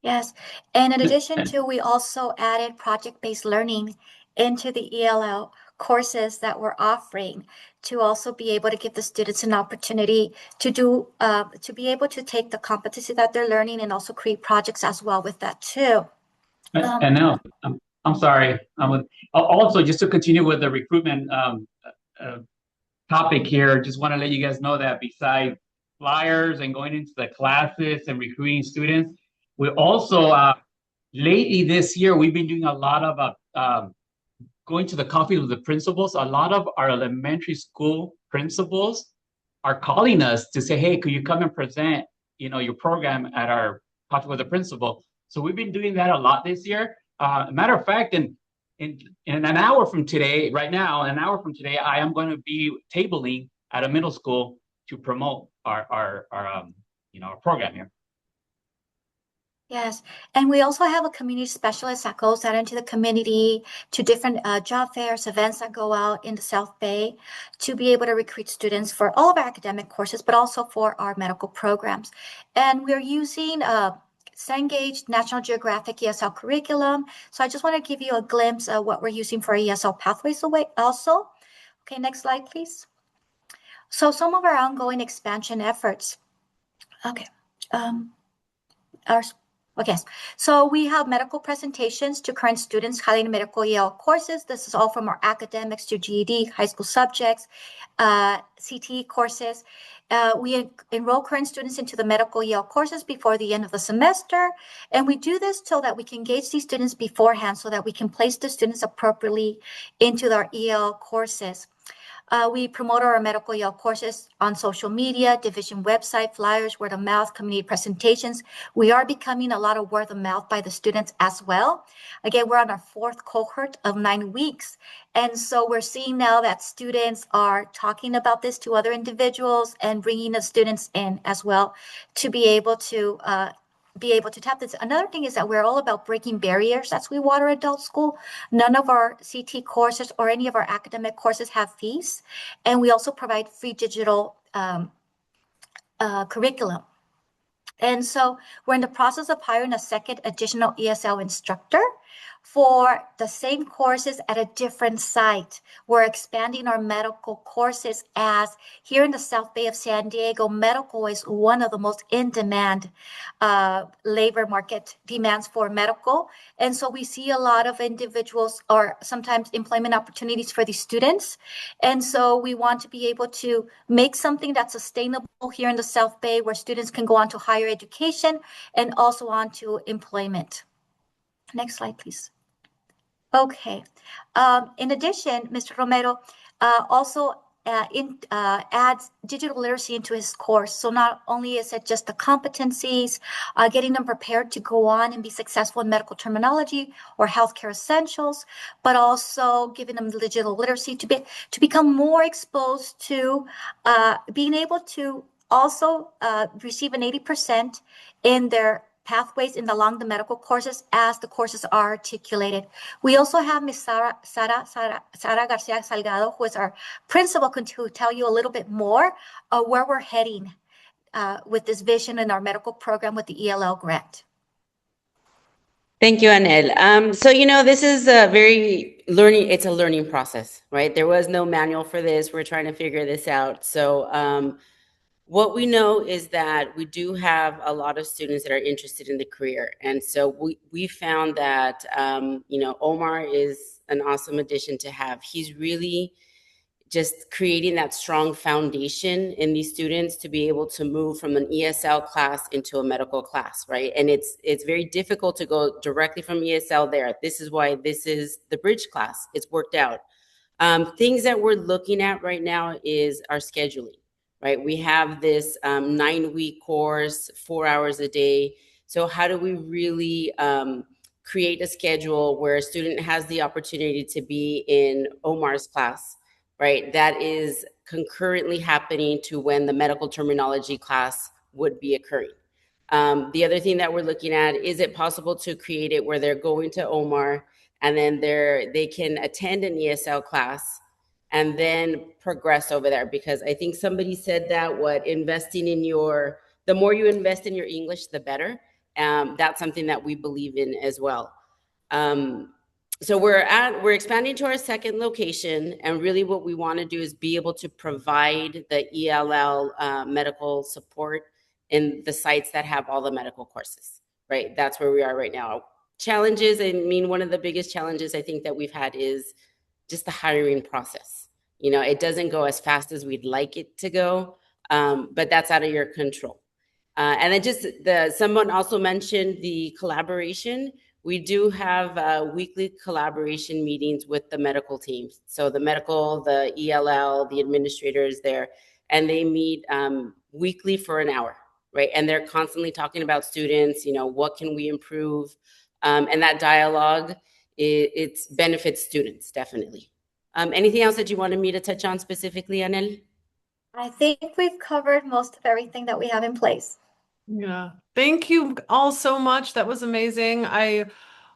Yes. And in addition to, we also added project-based learning into the ELL courses that we're offering to also be able to give the students an opportunity to do, to be able to take the competency that they're learning and also create projects as well with that too. And now, I'm sorry. Also, just to continue with the recruitment topic here, just want to let you guys know that besides flyers and going into the classes and recruiting students. We also, lately this year, we've been doing a lot of going to the coffee with the principals. A lot of our elementary school principals are calling us to say, hey, could you come and present, your program at our coffee with the principal? So we've been doing that a lot this year. Matter of fact, in an hour from today, right now, an hour from today, I am going to be tabling at a middle school to promote our program here. Yes, and we also have a community specialist that goes out into the community to different job fairs, events that go out in the South Bay to be able to recruit students for all of our academic courses, but also for our medical programs. And we're using Cengage National Geographic ESL curriculum. So I just want to give you a glimpse of what we're using for ESL pathways also. Okay, next slide, please. So some of our ongoing expansion efforts. Okay. Okay, so we have medical presentations to current students highlighting medical EL courses. This is all from our academics to GED, high school subjects, CTE courses. We enroll current students into the medical EL courses before the end of the semester. And we do this so that we can engage these students beforehand so that we can place the students appropriately into our EL courses. We promote our medical EL courses on social media, division website, flyers, word of mouth, community presentations. We are becoming a lot of word of mouth by the students as well. Again, we're on our 4th cohort of 9 weeks. And so we're seeing now that students are talking about this to other individuals and bringing the students in as well to be able to tap this. Another thing is that we're all about breaking barriers at Sweetwater Adult School. None of our CT courses or any of our academic courses have fees. And we also provide free digital curriculum. And so we're in the process of hiring a second additional ESL instructor for the same courses at a different site. We're expanding our medical courses as here in the South Bay of San Diego, medical is one of the most in-demand labor market demands for medical. And so we see a lot of individuals or sometimes employment opportunities for these students. And so we want to be able to make something that's sustainable here in the South Bay where students can go on to higher education and also on to employment. Next slide, please. Okay. In addition, Mr. Romero also adds digital literacy into his course. So not only is it just the competencies, getting them prepared to go on and be successful in medical terminology or healthcare essentials, but also giving them digital literacy to become more exposed to being able to also receive an 80% in their pathways along the medical courses as the courses are articulated. We also have Ms. Sara Garcia Salgado, who is our principal, to tell you a little bit more where we're heading with this vision in our medical program with the ELL grant. Thank you, Anel. So, this is it's a learning process, right? There was no manual for this. We're trying to figure this out. So, what we know is that we do have a lot of students that are interested in the career. And so we found that, Omar is an awesome addition to have. He's really just creating that strong foundation in these students to be able to move from an ESL class into a medical class, right? And it's very difficult to go directly from ESL there. This is why this is the bridge class. It's worked out. Things that we're looking at right now is our scheduling. Right, we have this 9-week course, 4 hours a day. So how do we really create a schedule where a student has the opportunity to be in Omar's class, right? That is concurrently happening to when the medical terminology class would be occurring. The other thing that we're looking at, is it possible to create it where they're going to Omar and then they can attend an ESL class and then progress over there? Because I think somebody said that the more you invest in your English, the better. That's something that we believe in as well. So we're expanding to our second location, and really what we want to do is be able to provide the ELL medical support in the sites that have all the medical courses, right? That's where we are right now. Challenges, one of the biggest challenges I think that we've had is just the hiring process. It doesn't go as fast as we'd like it to go. but that's out of your control. And then just someone also mentioned the collaboration. We do have weekly collaboration meetings with the medical teams. So the medical, the ELL, the administrators there, and they meet weekly for an hour, right? And they're constantly talking about students, what can we improve? And that dialogue, it benefits students, definitely. Anything else that you wanted me to touch on specifically, Anel? I think we've covered most of everything that we have in place. Yeah. Thank you all so much. That was amazing. I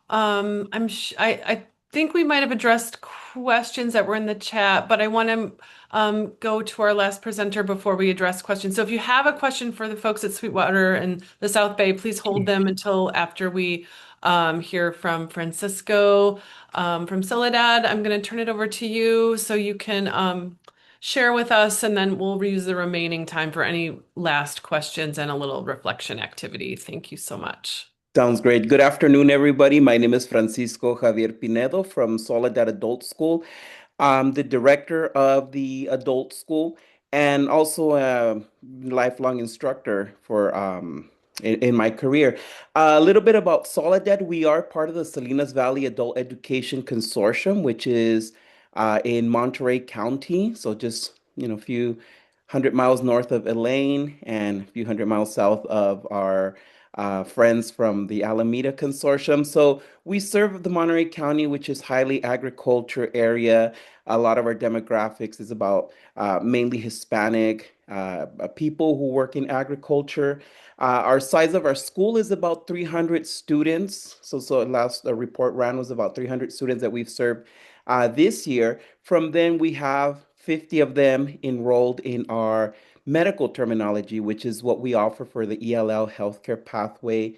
think we might have addressed questions that were in the chat, but I want to go to our last presenter before we address questions. So if you have a question for the folks at Sweetwater and the South Bay, please hold them until after we hear from Francisco from Soledad. I'm going to turn it over to you so you can share with us, and then we'll reuse the remaining time for any last questions and a little reflection activity. Thank you so much. Sounds great. Good afternoon, everybody. My name is Francisco Javier Pinedo from Soledad Adult School. I'm the director of the adult school and also a lifelong instructor for in my career. A little bit about Soledad. We are part of the Salinas Valley Adult Education Consortium, which is in Monterey County. So just, a few hundred miles north of Elaine and a few hundred miles south of our friends from the Alameda Consortium. So we serve the Monterey County, which is highly agriculture area. A lot of our demographics is about mainly Hispanic people who work in agriculture. Our size of our school is about 300 students. So last report ran was about 300 students that we've served this year. From then we have 50 of them enrolled in our medical terminology, which is what we offer for the ELL healthcare pathway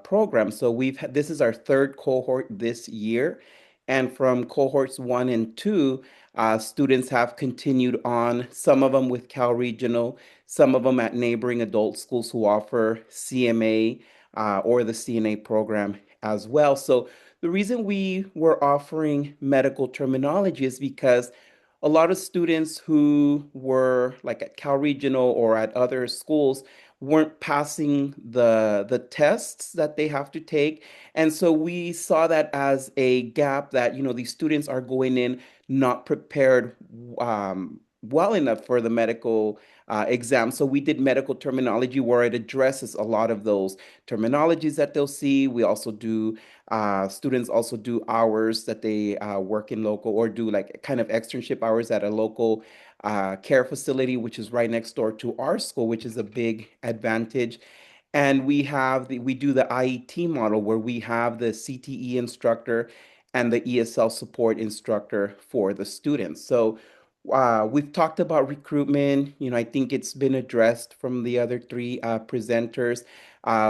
program. So this is our third cohort this year. And from cohorts 1 and 2, students have continued on, some of them with Cal Regional, some of them at neighboring adult schools who offer CMA or the CNA program as well. So the reason we were offering medical terminology is because a lot of students who were like at Cal Regional or at other schools weren't passing the tests that they have to take. And so we saw that as a gap that, these students are going in not prepared well enough for the medical exam. So we did medical terminology where it addresses a lot of those terminologies that they'll see. We also do students also do hours that they work in local or do like kind of externship hours at a local care facility, which is right next door to our school, which is a big advantage. And we do the IET model where we have the CTE instructor and the ESL support instructor for the students. So we've talked about recruitment. I think it's been addressed from the other three presenters.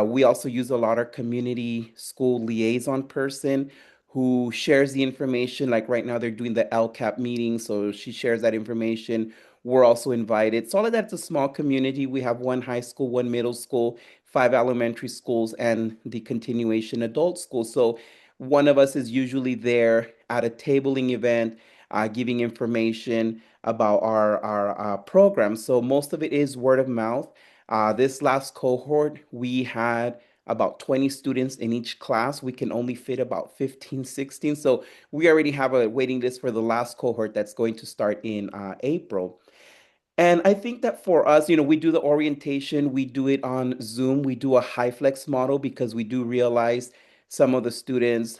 We also use a lot of community school liaison person who shares the information. Like right now, they're doing the LCAP meeting, so she shares that information. We're also invited. Soledad's a small community. We have one high school, one middle school, 5 elementary schools, and the continuation adult school. So one of us is usually there at a tabling event, giving information about our program. So most of it is word of mouth. This last cohort, we had about 20 students in each class. We can only fit about 15, 16. So we already have a waiting list for the last cohort that's going to start in April. And I think that for us, we do the orientation, we do it on Zoom, we do a high flex model because we do realize some of the students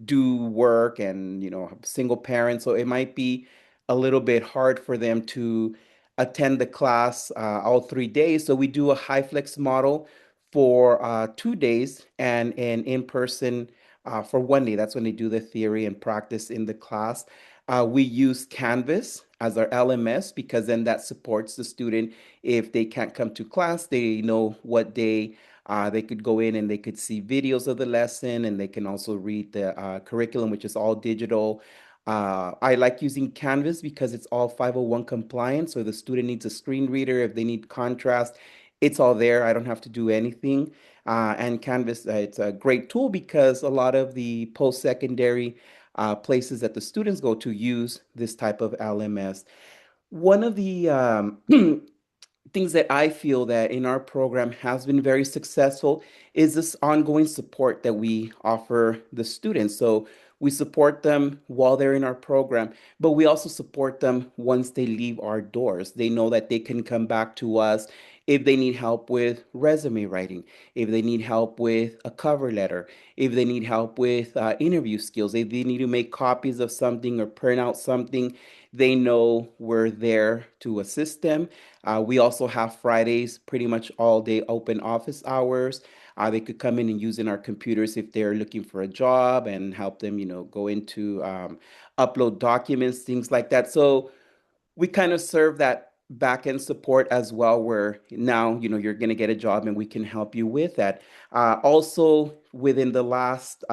do work and, single parents. So it might be a little bit hard for them to attend the class all 3 days. So we do a high flex model for 2 days and an in-person for 1 day. That's when they do the theory and practice in the class. We use Canvas as our LMS because then that supports the student. If they can't come to class, they know what day they could go in and they could see videos of the lesson, and they can also read the curriculum, which is all digital. I like using Canvas because it's all 501 compliant. So if the student needs a screen reader, if they need contrast, it's all there. I don't have to do anything. And Canvas, it's a great tool because a lot of the post-secondary places that the students go to use this type of LMS. One of the things that I feel that in our program has been very successful is this ongoing support that we offer the students. So we support them while they're in our program, but we also support them once they leave our doors. They know that they can come back to us if they need help with resume writing, if they need help with a cover letter, if they need help with interview skills, if they need to make copies of something or print out something, they know we're there to assist them. We also have Fridays pretty much all day open office hours. They could come in and use in our computers if they're looking for a job and help them, go into upload documents, things like that. So we kind of serve that back end support as well, where now, you're going to get a job and we can help you with that. Also, within the last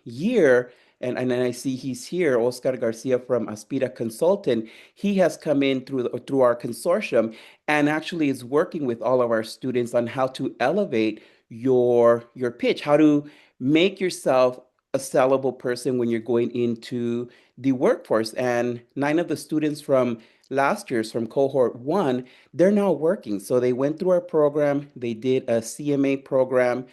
year, and then I see he's here, Oscar Garcia from Aspira Consultant. He has come in through our consortium and actually is working with all of our students on how to elevate your pitch, how to make yourself a sellable person when you're going into the workforce. And 9 of the students from last year's from cohort 1, they're now working. So they went through our program, they did a CMA program,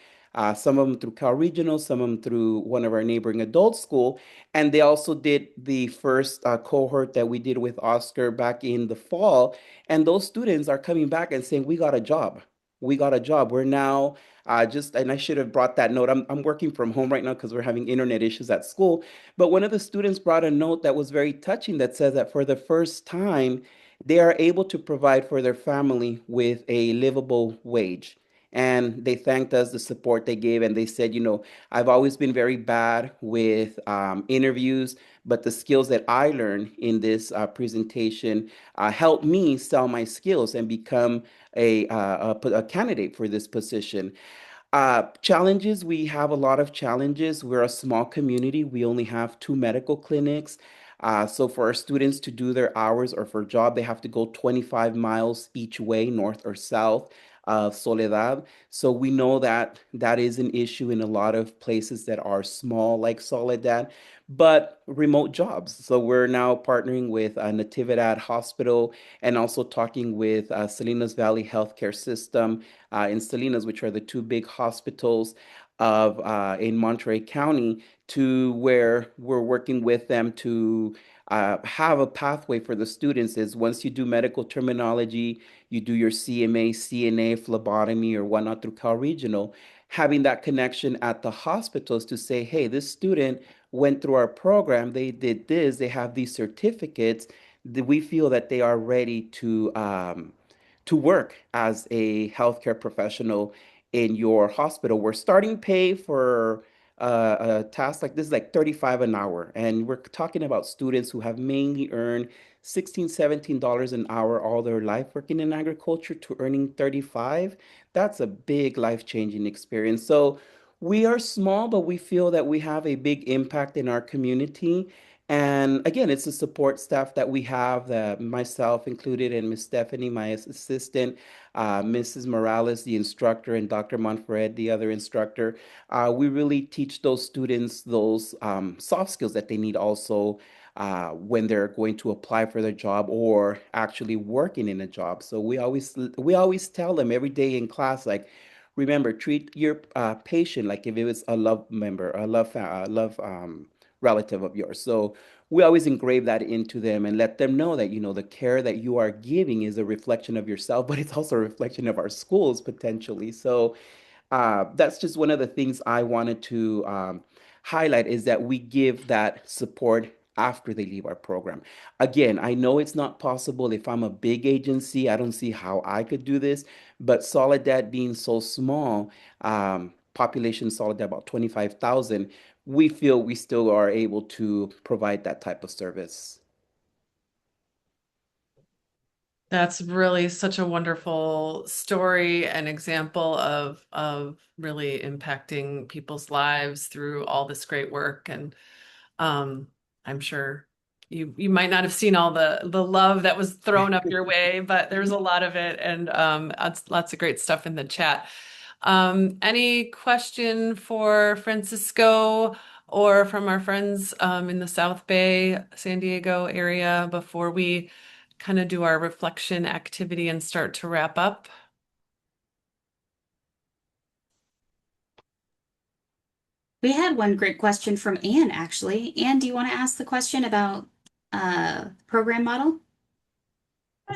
some of them through Cal Regional, some of them through one of our neighboring adult school, and they also did the first cohort that we did with Oscar back in the fall. And those students are coming back and saying, "We got a job. We got a job. We're now and I should have brought that note. I'm working from home right now because we're having internet issues at school. But one of the students brought a note that was very touching that says that for the first time, they are able to provide for their family with a livable wage. And they thanked us the support they gave. And they said, I've always been very bad with interviews, but the skills that I learned in this presentation helped me sell my skills and become a candidate for this position. Challenges, we have a lot of challenges. We're a small community. We only have 2 medical clinics. So for our students to do their hours or for a job, they have to go 25 miles each way, north or south of Soledad. So we know that that is an issue in a lot of places that are small like Soledad, but remote jobs. So we're now partnering with Natividad Hospital and also talking with Salinas Valley Healthcare System in Salinas, which are the 2 big hospitals of in Monterey County, to where we're working with them to have a pathway for the students. Is once you do medical terminology, you do your CMA, CNA, phlebotomy, or whatnot through Cal Regional, having that connection at the hospitals to say, hey, this student went through our program, they did this, they have these certificates, that we feel that they are ready to work as a healthcare professional in your hospital. We're starting pay for a task like this is like 35 an hour. And we're talking about students who have mainly earned 16, $17 an hour all their life working in agriculture to earning 35. That's a big life-changing experience. So we are small, but we feel that we have a big impact in our community. And again, it's the support staff that we have, that myself included, and Miss Stephanie, my assistant, Mrs. Morales, the instructor, and Dr. Monfred, the other instructor. We really teach those students those soft skills that they need also when they're going to apply for their job or actually working in a job. So we always tell them every day in class, like, remember, treat your patient like if it was a love member, a love relative of yours. So we always engrave that into them and let them know that, the care that you are giving is a reflection of yourself, but it's also a reflection of our schools potentially. So that's just one of the things I wanted to highlight, is that we give that support after they leave our program. Again, I know it's not possible. If I'm a big agency, I don't see how I could do this, but Soledad being so small, population Soledad about 25,000, we feel we still are able to provide that type of service. That's really such a wonderful story and example of really impacting people's lives through all this great work. And I'm sure you might not have seen all the love that was thrown up your way, but there's a lot of it, and lots of great stuff in the chat. Any question for Francisco or from our friends in the South Bay, San Diego area before we kind of do our reflection activity and start to wrap up. We had one great question from Anne, actually. Anne, do you want to ask the question about program model?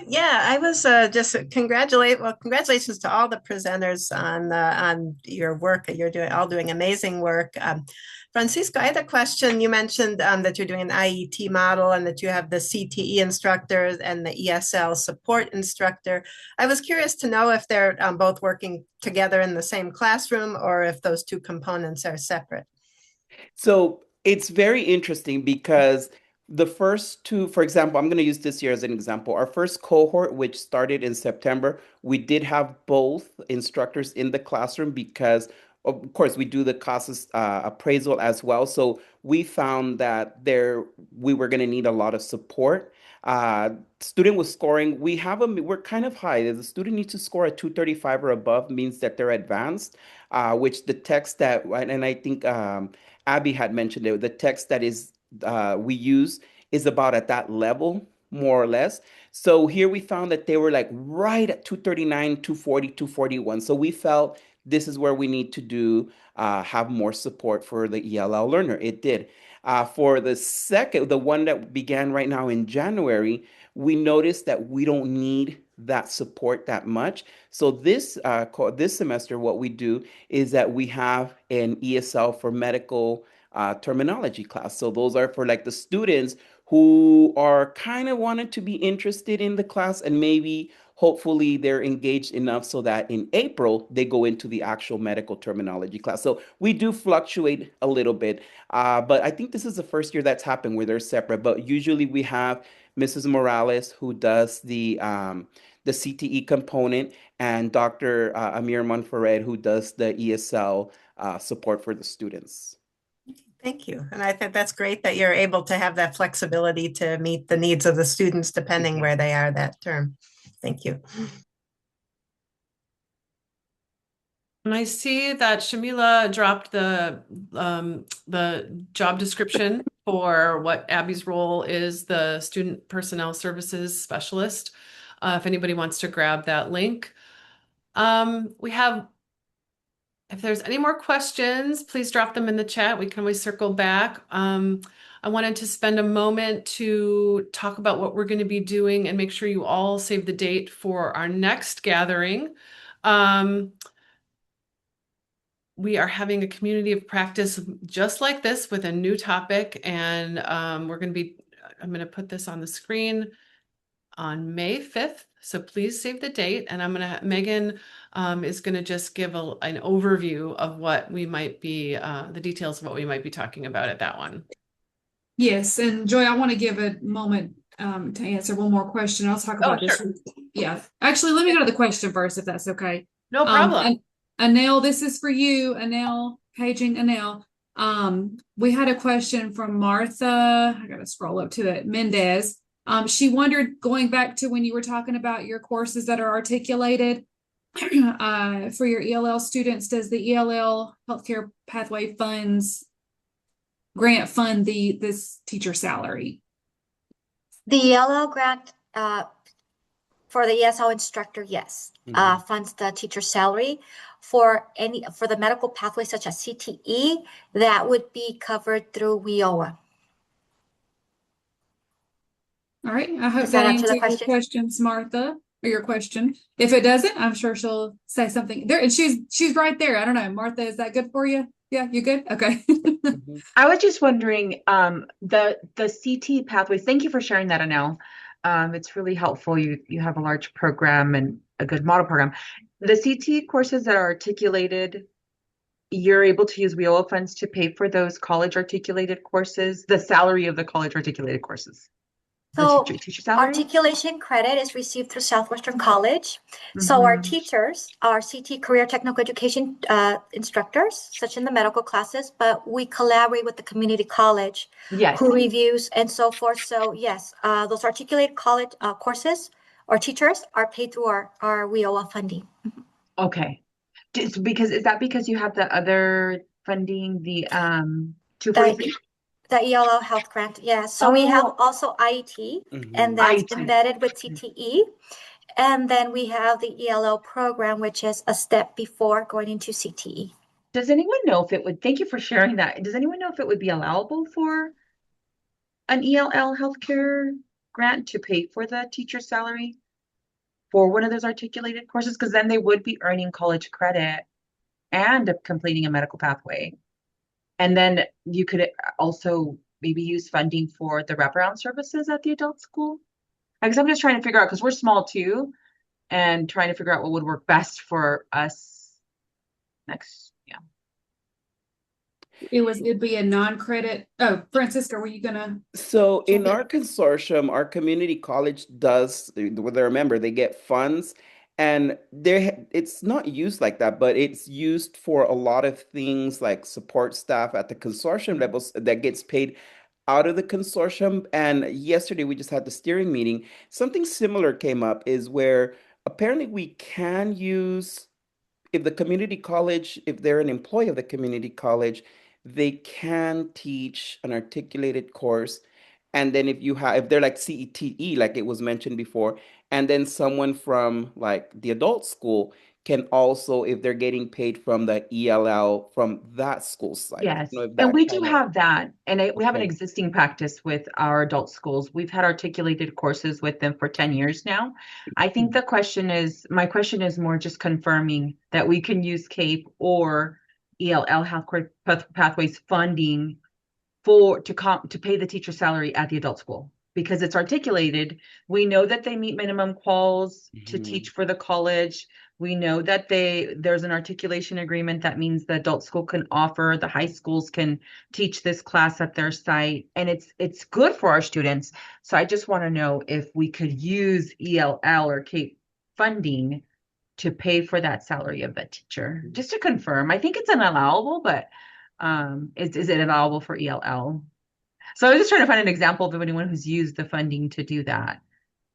Yeah, I was just congratulations to all the presenters on your work. You're doing amazing work. Francisco, I had a question. You mentioned that you're doing an IET model and that you have the CTE instructors and the ESL support instructor. I was curious to know if they're both working together in the same classroom or if those two components are separate. So it's very interesting because the first two, for example, I'm going to use this year as an example. Our first cohort, which started in September, we did have both instructors in the classroom because, of course, we do the CASAS appraisal as well. So we found that we were going to need a lot of support. Student was scoring, we're kind of high. The student needs to score a 235 or above, means that they're advanced, which the text that, and I think Abby had mentioned it, the text that is we use is about at that level, more or less. So here we found that they were like right at 239, 240, 241. So we felt this is where we need to have more support for the ELL learner. It did. For the one that began right now in January, we noticed that we don't need that support that much. So this semester, what we do is that we have an ESL for medical terminology class. So those are for like the students who are kind of wanted to be interested in the class, and maybe hopefully they're engaged enough so that in April they go into the actual medical terminology class. So we do fluctuate a little bit, but I think this is the first year that's happened where they're separate. But usually we have Mrs. Morales who does the CTE component, and Dr. Amir Monferred who does the ESL support for the students. Thank you. And I think that's great that you're able to have that flexibility to meet the needs of the students depending where they are that term. Thank you. And I see that Shamila dropped the job description for what Abby's role is, the Student Personnel Services Specialist. If anybody wants to grab that link. If there's any more questions, please drop them in the chat. We can always circle back. I wanted to spend a moment to talk about what we're going to be doing and make sure you all save the date for our next gathering. We are having a community of practice just like this with a new topic, and I'm going to put this on the screen on May 5th. So please save the date, and Megan is going to just give an overview of what we might be, the details of what we might be talking about at that one. Yes, and Joy, I want to give a moment to answer one more question. I'll talk about this. Sure. Yeah, actually, let me go to the question first, if that's okay. No problem. Anel, this is for you. Anel, paging Anel. We had a question from Martha. I gotta scroll up to it. Mendez. She wondered, going back to when you were talking about your courses that are articulated for your ELL students, does the ELL Healthcare Pathway Funds grant fund this teacher salary? The ELL grant for the ESL instructor, yes, funds the teacher salary. For the medical pathway such as CTE, that would be covered through WIOA. All right, I hope Does that answer the answered your question? questions, Martha, or your question. If it doesn't, I'm sure she'll say something there. And she's right there. I don't know, Martha, is that good for you? Yeah, you good? Okay. I was just wondering, the CT pathways. Thank you for sharing that, Anel. It's really helpful. You have a large program and a good model program. The CT courses that are articulated, you're able to use WIOA funds to pay for those college articulated courses, the salary of the college articulated courses. So teacher salary? Articulation credit is received through Southwestern College. So our teachers are CT career technical education instructors, such in the medical classes, but we collaborate with the community college who reviews and so forth. So yes, those articulated college courses or teachers are paid through our WIOA funding. Okay. Is that because you have the other funding, the 243? The ELL health grant, yeah. So we have Oh, also IET, Mhm. and that's IT. embedded with CTE. And then we have the ELL program, which is a step before going into CTE. Does anyone know if it would, thank you for sharing that. Does anyone know if it would be allowable for an ELL healthcare grant to pay for the teacher's salary for one of those articulated courses? Because then they would be earning college credit and completing a medical pathway. And then you could also maybe use funding for the wraparound services at the adult school. I guess I'm just trying to figure out, because we're small too, and trying to figure out what would work best for us next. Yeah. It'd be a non-credit. Oh, Francisca, were you gonna? So in Sure. our consortium, our community college does, remember, they get funds and it's not used like that, but it's used for a lot of things like support staff at the consortium levels that gets paid out of the consortium. And yesterday we just had the steering meeting. Something similar came up is where apparently we can use if the community college, if they're an employee of the community college, they can teach an articulated course. And then if they're like CETE, like it was mentioned before, and then someone from like the adult school can also, if they're getting paid from the ELL from that school site. I Yes, don't know if and that we do kind of, have that, and we have an okay. existing practice with our adult schools. We've had articulated courses with them for 10 years now. I think my question is more just confirming that we can use CAPE or ELL Pathways funding to pay the teacher salary at the adult school because it's articulated. We know that they meet minimum quals to teach for the college. We know that there's an articulation agreement that means the adult school can offer, the high schools can teach this class at their site, and it's good for our students. So I just want to know if we could use ELL or CAPE funding to pay for that salary of the teacher, just to confirm. I think it's an allowable, but is it allowable for ELL? So I was just trying to find an example of anyone who's used the funding to do that.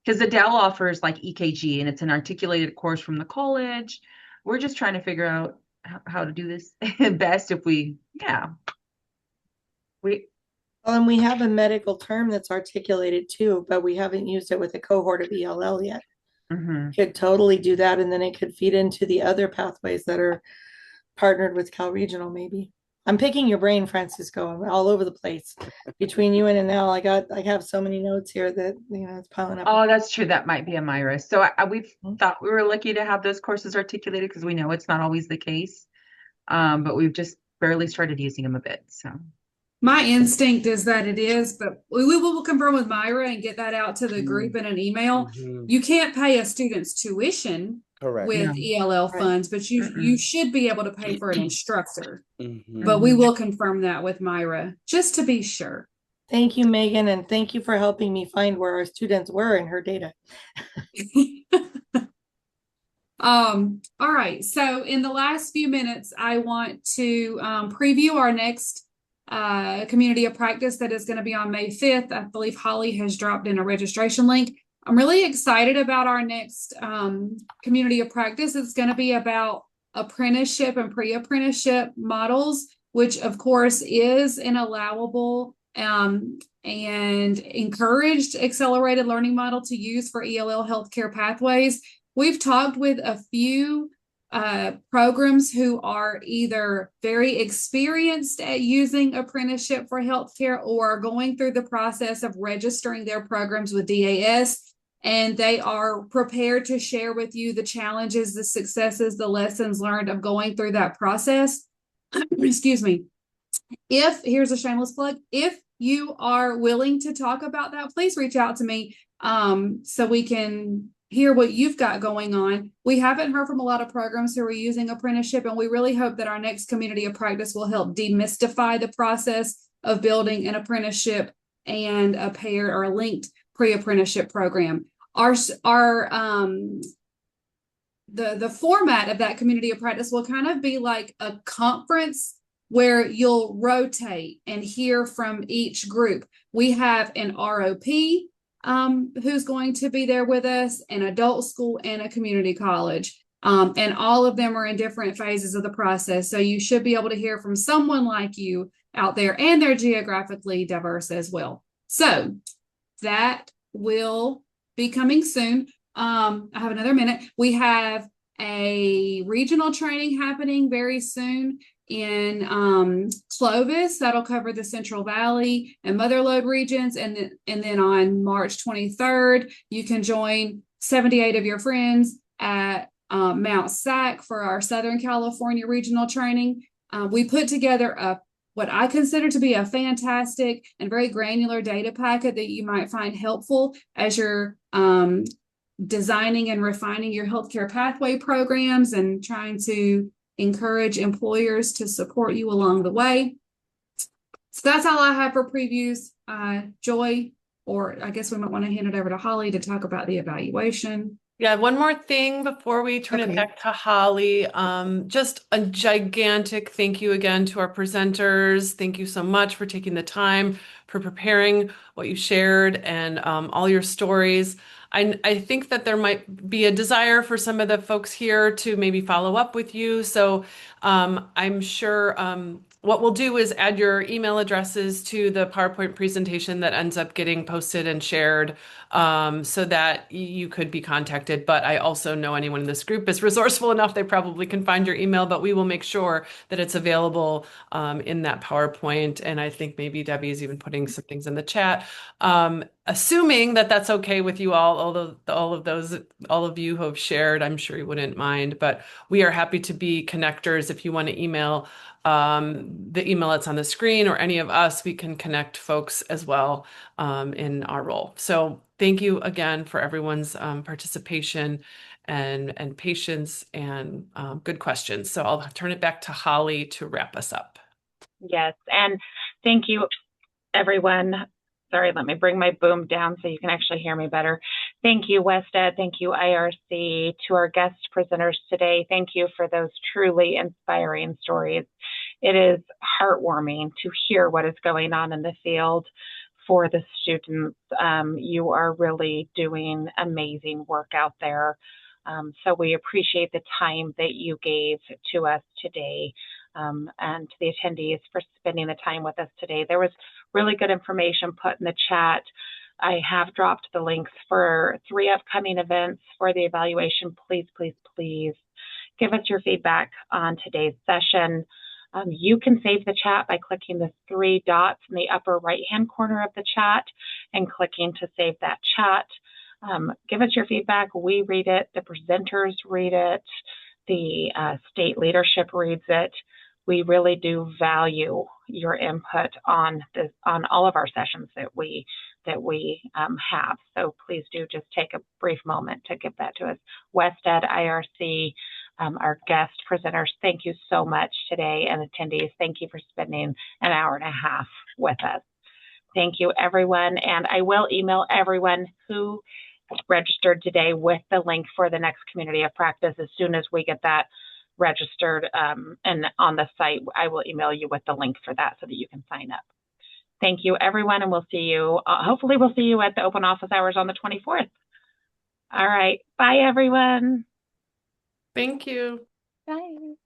Because the Dell offers like EKG and it's an articulated course from the college. We're just trying to figure out how to do this best if we. Well, and we have a medical term that's articulated too, but we haven't used it with a cohort of ELL yet. Could totally do that, and then it could feed into the other pathways that are partnered with Cal Regional, maybe. I'm picking your brain, Francisco. I'm all over the place. Between you and Annelle, I have so many notes here that it's piling up. Oh, that's true. That might be a Myra. So we've thought we were lucky to have those courses articulated because we know it's not always the case. But we've just barely started using them a bit. So My instinct is that it is, but we will confirm with Myra and get that out to the group in an email. You can't pay a student's tuition Correct. with ELL funds, but you should be able to pay for an instructor. But we will confirm that with Myra just to be sure. Thank you, Megan, and thank you for helping me find where our students were in her data. All right. So in the last few minutes, I want to preview our next community of practice that is going to be on May 5th. I believe Holly has dropped in a registration link. I'm really excited about our next community of practice. It's going to be about apprenticeship and pre-apprenticeship models, which of course is an allowable and encouraged accelerated learning model to use for ELL healthcare pathways. We've talked with a few programs who are either very experienced at using apprenticeship for healthcare or are going through the process of registering their programs with DAS. And they are prepared to share with you the challenges, the successes, the lessons learned of going through that process. Excuse me. Here's a shameless plug, if you are willing to talk about that, please reach out to me so we can hear what you've got going on. We haven't heard from a lot of programs who are using apprenticeship, and we really hope that our next community of practice will help demystify the process of building an apprenticeship and a paired or a linked pre-apprenticeship program. The format of that community of practice will kind of be like a conference where you'll rotate and hear from each group. We have an ROP who's going to be there with us, an adult school, and a community college. And all of them are in different phases of the process. So you should be able to hear from someone like you out there, and they're geographically diverse as well. So that will be coming soon. I have another minute. We have a regional training happening very soon in Clovis. That'll cover the Central Valley and Motherlode regions. And then on March 23rd, you can join 78 of your friends at Mount SAC for our Southern California regional training. We put together what I consider to be a fantastic and very granular data packet that you might find helpful as you're designing and refining your healthcare pathway programs and trying to encourage employers to support you along the way. So that's all I have for previews. Joy, or I guess we might want to hand it over to Holly to talk about the evaluation. Yeah, one more thing before we turn it back to Holly. Just a gigantic thank you again to our presenters. Thank you so much for taking the time, for preparing what you shared, and all your stories. I think that there might be a desire for some of the folks here to maybe follow up with you. So I'm sure what we'll do is add your email addresses to the PowerPoint presentation that ends up getting posted and shared so that you could be contacted. But I also know anyone in this group is resourceful enough, they probably can find your email, but we will make sure that it's available in that PowerPoint. And I think maybe Debbie is even putting some things in the chat. Assuming that that's okay with you all, although all of you who have shared, I'm sure you wouldn't mind, but we are happy to be connectors. If you want to email the email that's on the screen or any of us, we can connect folks as well in our role. So thank you again for everyone's participation and patience and good questions. So I'll turn it back to Holly to wrap us up. Yes, and thank you, everyone. Sorry, let me bring my boom down so you can actually hear me better. Thank you, WestEd. Thank you, IRC. To our guest presenters today, thank you for those truly inspiring stories. It is heartwarming to hear what is going on in the field for the students. You are really doing amazing work out there. So we appreciate the time that you gave to us today. And to the attendees for spending the time with us today. There was really good information put in the chat. I have dropped the links for 3 upcoming events for the evaluation. Please, please, please give us your feedback on today's session. You can save the chat by clicking the 3 dots in the upper right-hand corner of the chat and clicking to save that chat. Give us your feedback. We read it. The presenters read it. The state leadership reads it. We really do value your input on all of our sessions that we have. So please do just take a brief moment to give that to us. WestEd, IRC, our guest presenters, thank you so much today, and attendees, thank you for spending an hour and a half with us. Thank you, everyone, and I will email everyone who registered today with the link for the next Community of Practice as soon as we get that registered and on the site. I will email you with the link for that so that you can sign up. Thank you, everyone, and we'll see you. Hopefully, we'll see you at the open office hours on the 24th. All right. Bye, everyone. Thank you. Bye.